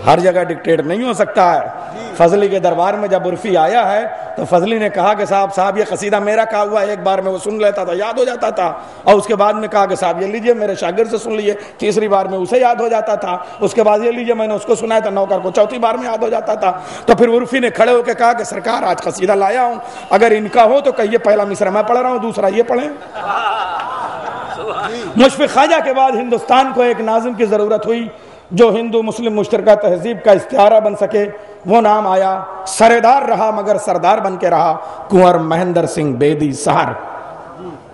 ہر جگہ ڈکٹیٹ نہیں ہو سکتا ہے۔ فضلی کے دربار میں جب عرفی آیا ہے تو فضلی نے کہا کہ صاحب یہ قصیدہ میرا کہا ہوا ہے، ایک بار میں وہ سن لیتا تھا یاد ہو جاتا تھا، اور اس کے بعد میں کہا کہ صاحب یہ لیجئے میرے شاگرد سے سن لیجئے، تیسری بار میں اسے یاد ہو جاتا تھا، اس کے بعد یہ لیجئے میں نے اس کو سنایا تھا نوکر کو، چوتھی بار میں یاد ہو جاتا تھا۔ تو پھر عرفی نے کھڑے ہو کے کہا کہ سرکار آج قصیدہ لایا ہوں، اگر ان کا ہو تو کہیے پہلا مصرع میں پڑھ رہا ہوں، دوسرا یہ پڑھیں۔ مشفق خواجہ کے بعد ہندوستان کو ایک ناظم کی ضرورت ہوئی جو ہندو مسلم مشترکہ تہذیب کا استعارہ بن سکے، وہ نام آیا، سردار رہا مگر سردار بن کے رہا، کنور مہندر سنگھ بیدی سہر۔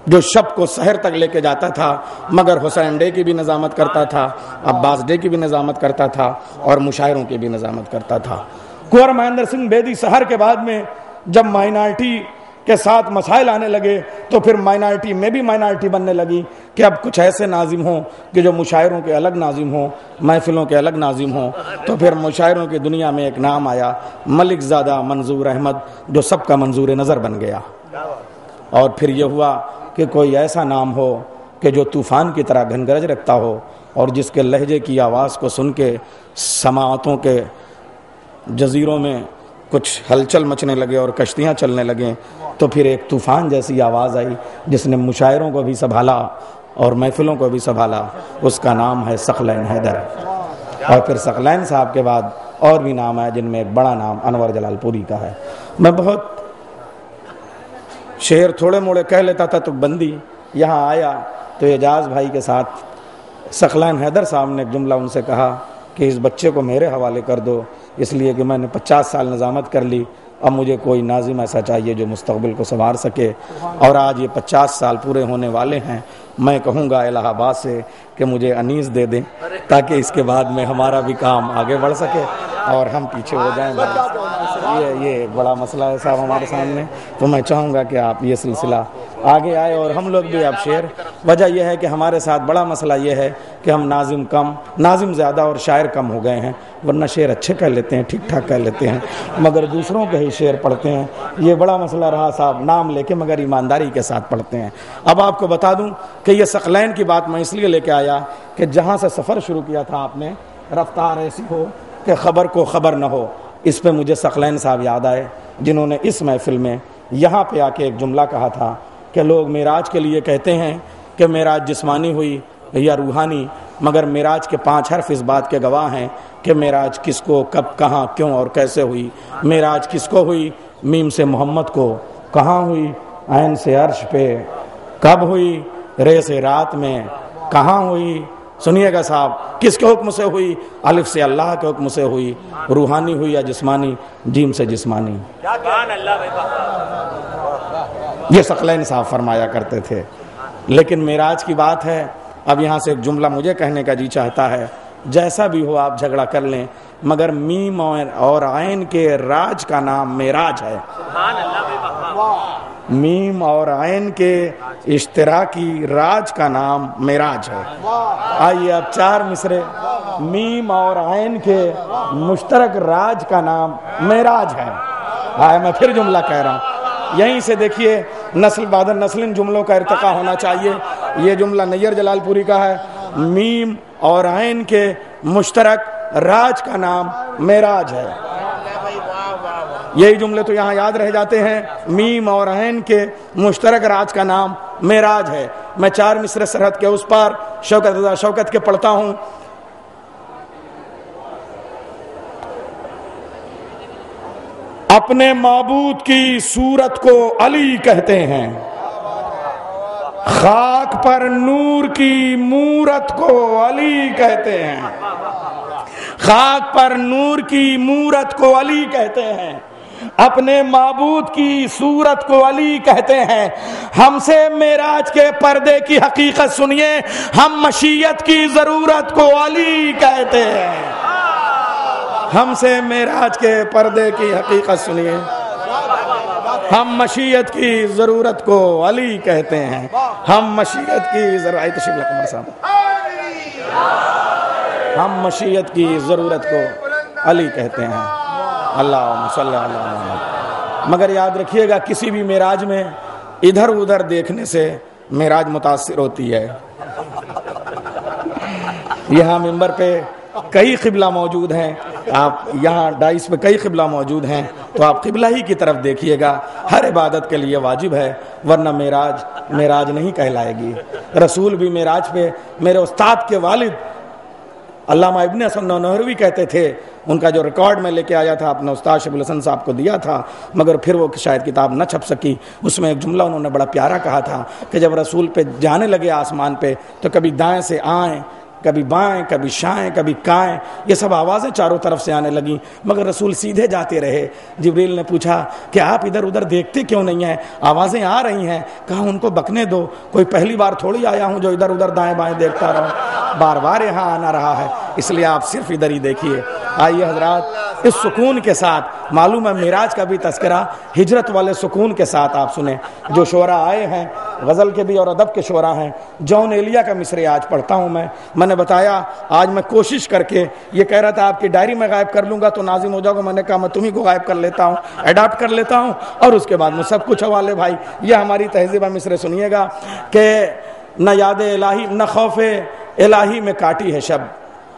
جو شب کو سحر تک لے کے جاتا تھا، مگر حسین ڈے کی بھی نظامت کرتا تھا، عباس ڈے کی بھی نظامت کرتا تھا اور مشاعروں کی بھی نظامت کرتا تھا۔ کنور مہندر سنگھ بیدی سحر کے بعد میں جب مائنارٹی کے ساتھ مسائل آنے لگے تو پھر مائنارٹی میں بھی مائنارٹی بننے لگی کہ اب کچھ ایسے ناظم ہوں کہ جو مشاعروں کے الگ ناظم ہوں، محفلوں کے الگ ناظم ہوں۔ تو پھر مشاعروں کی دنیا میں ایک نام آیا، ملک زادہ منظور احمد، جو سب کا منظور نظر بن گیا۔ اور پھر یہ ہوا کہ کوئی ایسا نام ہو کہ جو طوفان کی طرح گھنگرج رکھتا ہو اور جس کے لہجے کی آواز کو سن کے سماعتوں کے جزیروں میں کچھ ہلچل مچنے لگے اور کشتیاں چلنے لگیں، تو پھر ایک طوفان جیسی آواز آئی جس نے مشاعروں کو بھی سنبھالا اور محفلوں کو بھی سنبھالا۔ اس کا نام ہے ثقلین حیدر۔ اور پھر ثقلین صاحب کے بعد اور بھی نام ہے، جن میں ایک بڑا نام انور جلال پوری کا ہے۔ میں بہت شعر تھوڑے موڑے کہہ لیتا تھا تو بندی یہاں آیا تو اعجاز بھائی کے ساتھ ثقلین حیدر صاحب نے ایک جملہ ان سے کہا کہ اس بچے کو میرے حوالے کر دو، اس لیے کہ میں نے 50 سال نظامت کر لی، اب مجھے کوئی ناظم ایسا چاہیے جو مستقبل کو سنوار سکے۔ اور آج یہ 50 سال پورے ہونے والے ہیں۔ میں کہوں گا الہ آباد سے کہ مجھے انیس دے دیں تاکہ اس کے بعد میں ہمارا بھی کام آگے بڑھ سکے اور ہم پیچھے ہو جائیں۔ یہ بڑا مسئلہ ہے صاحب ہمارے سامنے، تو میں چاہوں گا کہ آپ یہ سلسلہ آگے آئے اور ہم لوگ بھی اب شعر۔ وجہ یہ ہے کہ ہمارے ساتھ بڑا مسئلہ یہ ہے کہ ہم ناظم زیادہ اور شاعر کم ہو گئے ہیں، ورنہ شعر اچھے کہہ لیتے ہیں، ٹھیک ٹھاک کہہ لیتے ہیں، مگر دوسروں کے ہی شعر پڑھتے ہیں۔ یہ بڑا مسئلہ رہا صاحب، نام لے کے مگر ایمانداری کے ساتھ پڑھتے ہیں۔ اب آپ کو بتا دوں کہ یہ ثقلین کی بات میں اس لیے لے کے آیا کہ جہاں سے سفر شروع کیا تھا آپ نے، رفتار ایسی ہو کہ خبر کو خبر نہ ہو، اس پہ مجھے ثقلین صاحب یاد آئے، جنہوں نے اس محفل میں یہاں پہ آ کے ایک جملہ کہا تھا کہ لوگ معراج کے لیے کہتے ہیں کہ معراج جسمانی ہوئی یا روحانی، مگر معراج کے 5 حرف اس بات کے گواہ ہیں کہ معراج کس کو، کب، کہاں، کیوں اور کیسے ہوئی۔ معراج کس کو ہوئی؟ میم سے محمد کو۔ کہاں ہوئی؟ عین سے عرش پہ۔ کب ہوئی؟ رے سے رات میں۔ کہاں ہوئی؟ سنیے گا صاحب، کس کے حکم سے ہوئی؟ الف سے اللہ کے حکم سے ہوئی۔ روحانی ہوئی یا جسمانی؟ جیم سے جسمانی۔ یہ ثقلین صاحب فرمایا کرتے تھے۔ لیکن معراج کی بات ہے، اب یہاں سے ایک جملہ مجھے کہنے کا جی چاہتا ہے، جیسا بھی ہو آپ جھگڑا کر لیں، مگر میم اور عین کے راج کا نام معراج ہے۔ میم اور عین کے اشتراکی راج کا نام معراج ہے۔ آئیے اب 4 مصرے، میم اور عین کے مشترک راج کا نام معراج ہے۔ میں پھر جملہ کہہ رہا ہوں، یہیں سے دیکھیے نسل بعد نسل ان جملوں کا ارتقا ہونا چاہیے۔ یہ جملہ نیر جلال پوری کا ہے، میم اور عین کے مشترک راج کا نام معراج ہے۔ یہی جملے تو یہاں یاد رہ جاتے ہیں، میم اور عین کے مشترک راج کا نام معراج ہے۔ میں 4 مصرے سرحد کے اس پار شوکت کے پڑھتا ہوں۔ اپنے معبود کی صورت کو علی کہتے ہیں، خاک پر نور کی مورت کو علی کہتے ہیں، خاک پر نور کی مورت کو علی کہتے ہیں، اپنے معبود کی صورت کو علی کہتے ہیں۔ ہم سے معراج کے پردے کی حقیقت سنیے، ہم مشیت کی ضرورت کو علی کہتے ہیں۔ ہم سے معراج کے پردے کی حقیقت سنیے، ہم مشیت کی ضرورت کو علی کہتے ہیں، ہم مشیت کی ضرورت، ہم مشیت کی ضرورت کو علی کہتے ہیں۔ اللہم صلی اللہ علیہ وسلم۔ مگر یاد رکھیے گا، کسی بھی معراج میں ادھر ادھر دیکھنے سے معراج متاثر ہوتی ہے۔ یہاں منبر پہ کئی قبلہ موجود ہیں، آپ یہاں ڈائس پہ کئی قبلہ موجود ہیں، تو آپ قبلہ ہی کی طرف دیکھیے گا، ہر عبادت کے لیے واجب ہے، ورنہ معراج نہیں کہلائے گی۔ رسول بھی معراج پہ، میرے استاد کے والد علامہ ابن حسن نہروی کہتے تھے، ان کا جو ریکارڈ میں لے کے آیا تھا اپنے استاد شبیل حسن صاحب کو دیا تھا، مگر پھر وہ شاید کتاب نہ چھپ سکی، اس میں ایک جملہ انہوں نے بڑا پیارا کہا تھا کہ جب رسول پہ جانے لگے آسمان پہ تو کبھی دائیں سے آئیں، کبھی بائیں کبھی شائیں کبھی کائیں، یہ سب آوازیں چاروں طرف سے آنے لگیں، مگر رسول سیدھے جاتے رہے۔ جبریل نے پوچھا کہ آپ ادھر ادھر دیکھتے کیوں نہیں ہیں؟ آوازیں آ رہی ہیں۔ کہا ان کو بکنے دو، کوئی پہلی بار تھوڑی آیا ہوں جو ادھر ادھر دائیں بائیں دیکھتا رہوں، بار بار یہاں آنا رہا ہے، اس لیے آپ صرف ادھر ہی دیکھیے۔ آئیے حضرات، اس سکون کے ساتھ، معلوم ہے معراج کا بھی تذکرہ ہجرت والے سکون کے ساتھ آپ سنیں۔ جو شعراء آئے ہیں، غزل کے بھی اور ادب کے شعراء ہیں، جون ایلیا کا مصرع آج پڑھتا ہوں میں نے بتایا آج میں کوشش کر کے، یہ کہہ رہا تھا آپ کی ڈائری میں غائب کر لوں گا تو ناظم ہو جاؤ گا، میں نے کہا میں تمہیں کو غائب کر لیتا ہوں، اڈاپٹ کر لیتا ہوں، اور اس کے بعد میں سب کچھ حوالے بھائی۔ یہ ہماری تہذیبہ مصرع سنیے گا کہ نہ یاد الہی نہ خوف الہی میں کاٹی ہے شب،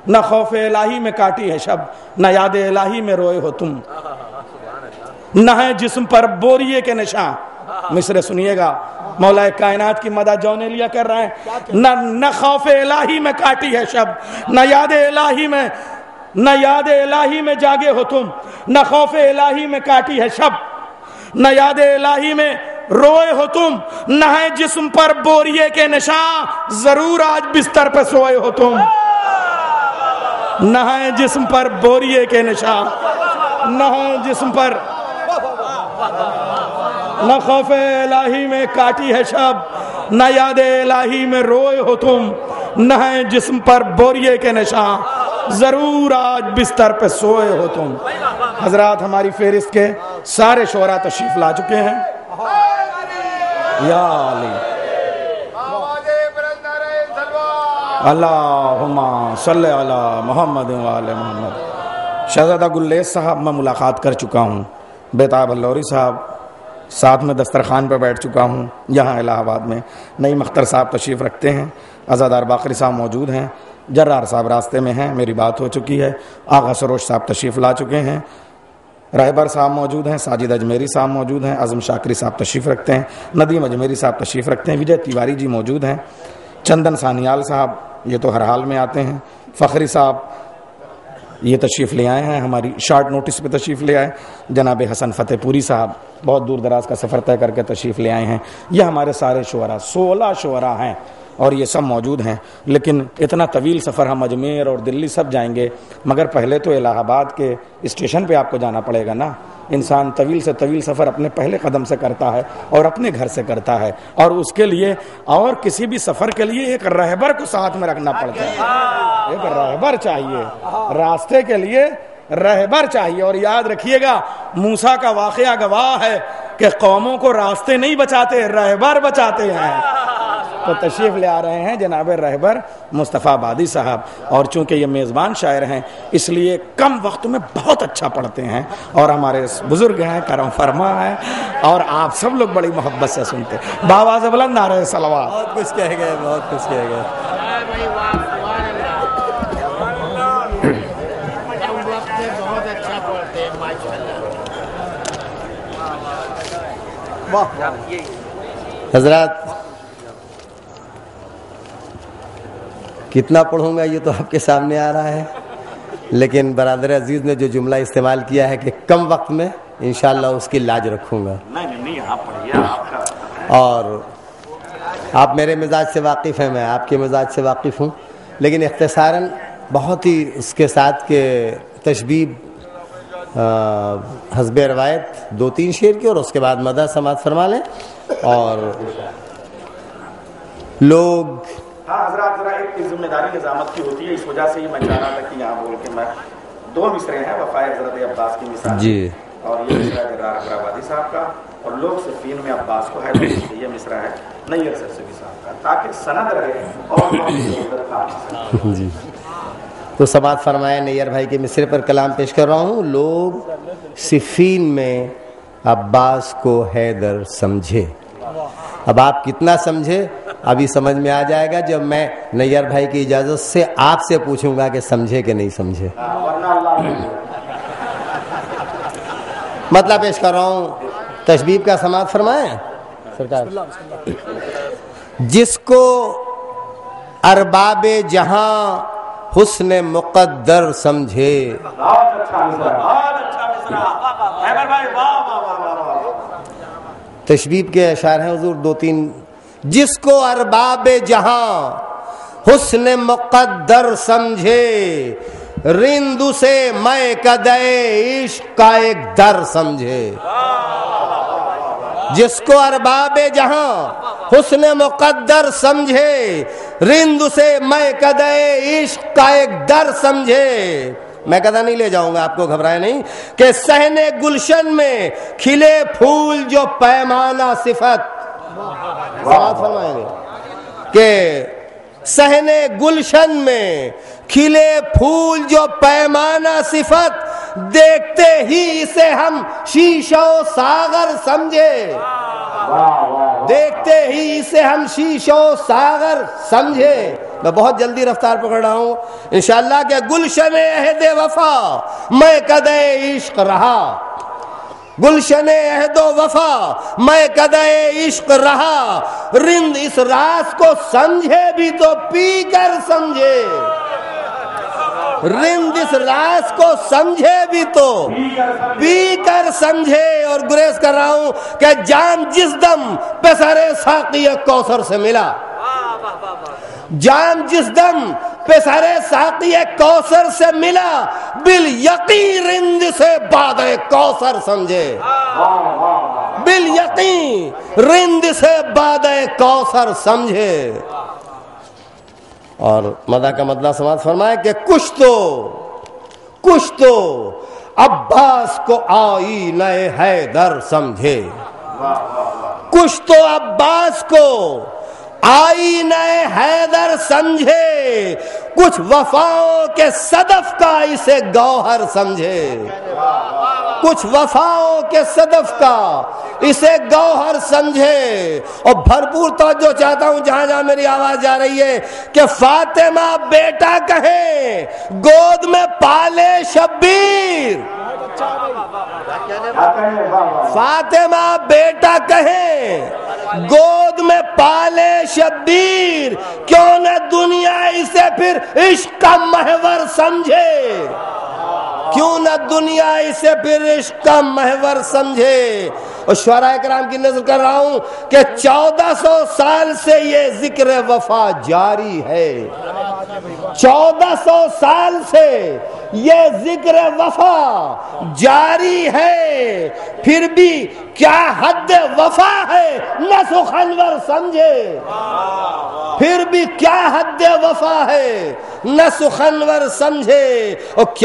نہ خوف الہی میں کاٹی ہے شب، نہ یاد الہی میں روئے ہو تم، نہ ہے جسم پر بوریے کے نشاں۔ مصرع سنیے گا، مولا کائنات کی مدح جون ایلیا کر رہا ہے، نہ خوف الہی میں کاٹی ہے شب، نہ یاد الہی میں جاگے ہو تم، نہ خوف الہی میں کاٹی ہے شب، نہ یاد الہی میں روئے ہو تم، نہ ہے جسم پر بوریے کے نشاں، ضرور آج بستر پہ سوئے ہو تم، نہ ہے جسم پر بوریے کے نشاں، نہ ہے جسم پر، نہ خوف الہی میں کاٹی ہے شب، نہ یاد الہی میں روئے ہو تم، نہ ہے جسم پر بوریے کے نشاں، ضرور آج بستر پہ سوئے ہو تم۔ حضرات ہماری فہرست کے سارے شعراء تشریف لا چکے ہیں۔ یا علی اللہم صلی علی محمد وعلی محمد۔ شہزادہ گلیس صاحب میں ملاقات کر چکا ہوں، بیتاب اللوری صاحب ساتھ میں دسترخوان پر بیٹھ چکا ہوں یہاں الہ آباد میں، نعیم اختر صاحب تشریف رکھتے ہیں، عزادار باقری صاحب موجود ہیں، جرار صاحب راستے میں ہیں، میری بات ہو چکی ہے، آغا سروش صاحب تشریف لا چکے ہیں، رہبر صاحب موجود ہیں، ساجد اجمیری صاحب موجود ہیں، اعظم شاکری صاحب تشریف رکھتے ہیں، ندیم اجمیری صاحب تشریف رکھتے ہیں، وجے تیواری جی موجود ہیں، چندن سانیال صاحب یہ تو ہر حال میں آتے ہیں، فخری صاحب یہ تشریف لے آئے ہیں، ہماری شارٹ نوٹس پہ تشریف لے آئے، جناب حسن فتح پوری صاحب بہت دور دراز کا سفر طے کر کے تشریف لے آئے ہیں۔ یہ ہمارے سارے شعراء 16 شعراء ہیں اور یہ سب موجود ہیں، لیکن اتنا طویل سفر ہم اجمیر اور دلی سب جائیں گے، مگر پہلے تو الہ آباد کے اسٹیشن پہ آپ کو جانا پڑے گا نا۔ انسان طویل سے طویل سفر اپنے پہلے قدم سے کرتا ہے اور اپنے گھر سے کرتا ہے، اور اس کے لیے اور کسی بھی سفر کے لیے ایک رہبر کو ساتھ میں رکھنا پڑتا ہے، ایک رہبر چاہیے، راستے کے لیے رہبر چاہیے۔ اور یاد رکھیے گا موسیٰ کا واقعہ گواہ ہے کہ قوموں کو راستے نہیں بچاتے، رہبر بچاتے ہیں۔ تو تشریف لے آ رہے ہیں جناب رہبر مصطفیٰ آبادی صاحب، اور چونکہ یہ میزبان شاعر ہیں اس لیے کم وقت میں بہت اچھا پڑھتے ہیں، اور ہمارے بزرگ ہیں، کرم فرما ہیں، اور آپ سب لوگ بڑی محبت سے سنتے ہیں۔ بآواز بلند نعرہ صلوات۔ بہت کچھ کہہ گئے، بہت کچھ کہہ گئے۔ حضرات کتنا پڑھوں گا یہ تو آپ کے سامنے آ رہا ہے، لیکن برادر عزیز نے جو جملہ استعمال کیا ہے کہ کم وقت میں انشاءاللہ اس کی لاج رکھوں گا، اور آپ میرے مزاج سے واقف ہیں، میں آپ کے مزاج سے واقف ہوں، لیکن اختصاراً بہت ہی اس کے ساتھ کہ تشبیب حسب روایت 2-3 شعر کی، اور اس کے بعد مدح سماعت فرما لیں۔ اور لوگ حضرات ذرا ایک کی ذمہ داری نظامت کی ہوتی ہے، اس وجہ سے ہی میں چاہ رہا تھا کہ یہاں بول کے میں 2 مصرے ہیں، وفائے حضرت عباس کی مثال جی، اور یہ مصرع جرار اکبر آبادی صاحب کا، اور لوگ صفین میں عباس کو ہے، یہ مصرع ہے نیر سرسوی صاحب کا، تاکہ سند رہے اور جی۔ تو سماعت فرمائے نیر بھائی کے مصرے پر کلام پیش کر رہا ہوں۔ لوگ صفین میں عباس کو حیدر سمجھے۔ اب آپ کتنا سمجھے ابھی سمجھ میں آ جائے گا جب میں نیر بھائی کی اجازت سے آپ سے پوچھوں گا کہ سمجھے کہ نہیں سمجھے۔ مطلب پیش کر رہا ہوں، تشبیب کا سماعت فرمائیں سرکار۔ جس کو ارباب جہاں حسن مقدر سمجھے، تشبیب کے اشعار ہیں حضور 2-3۔ جس کو ارباب جہاں حسن مقدر سمجھے، رند اسے میں کدے عشق کا ایک در سمجھے۔ جس کو ارباب جہاں حسن مقدر سمجھے، رند اسے میں کدے عشق کا ایک در سمجھے۔ میں کدہ نہیں لے جاؤں گا، آپ کو گھبرائے نہیں، کہ صحن گلشن میں کھلے پھول جو پیمانہ صفت، سماعت فرمائیں گے کہ صحن گلشن میں کھلے پھول جو پیمانہ صفت، دیکھتے ہی اسے ہم شیشہ و ساغر سمجھے، دیکھتے ہی اسے ہم شیشہ و ساغر سمجھے۔ میں بہت جلدی رفتار پکڑ رہا ہوں انشاءاللہ کہ گلشن عہد وفا میں کدے عشق رہا، گلشن عہد و وفا میں کدے عشق رہا، رند اس راز کو سمجھے بھی تو پی کر سمجھے، رند اس راز کو سمجھے بھی تو پی کر سمجھے۔ اور گریز کر رہا ہوں کہ جام جس دم پہ سرے ساقی کوثر سے ملا، جام جس دم پہ سرے ساقی کوثر سے ملا، بال یقین رند سے باد کوثر سمجھے، بال یقین رند سے باد کوثر سمجھے۔ اور مدح کا مطلب سماعت فرمائے کہ کچھ تو عباس کو آئینہ حیدر سمجھے، کچھ تو عباس کو آئینہ حیدر سمجھے، کچھ وفاؤں کے صدف کا اسے گوہر سمجھے، کچھ وفاؤں کے صدف کا اسے گوہر سمجھے۔ اور بھرپور توجہ چاہتا ہوں جہاں جہاں میری آواز جا رہی ہے کہ فاطمہ بیٹا کہے گود میں پالے شبیر، فاطمہ بیٹا کہے گود میں پالے شبیر، کیوں نہ دنیا اسے پھر عشق کا محور سمجھے، کیوں نہ دنیا اسے پھر عشق کا محور سمجھے۔ اور شعراء کرام کی نظر کر رہا ہوں کہ 1400 سال سے یہ ذکر وفا جاری ہے، 1400 سال سے یہ ذکر وفا جاری ہے، پھر بھی کیا حد وفا ہے نہ سخنور سمجھے، پھر بھی کیا حد وفا ہے نہ سخنور سمجھے۔ اور کیا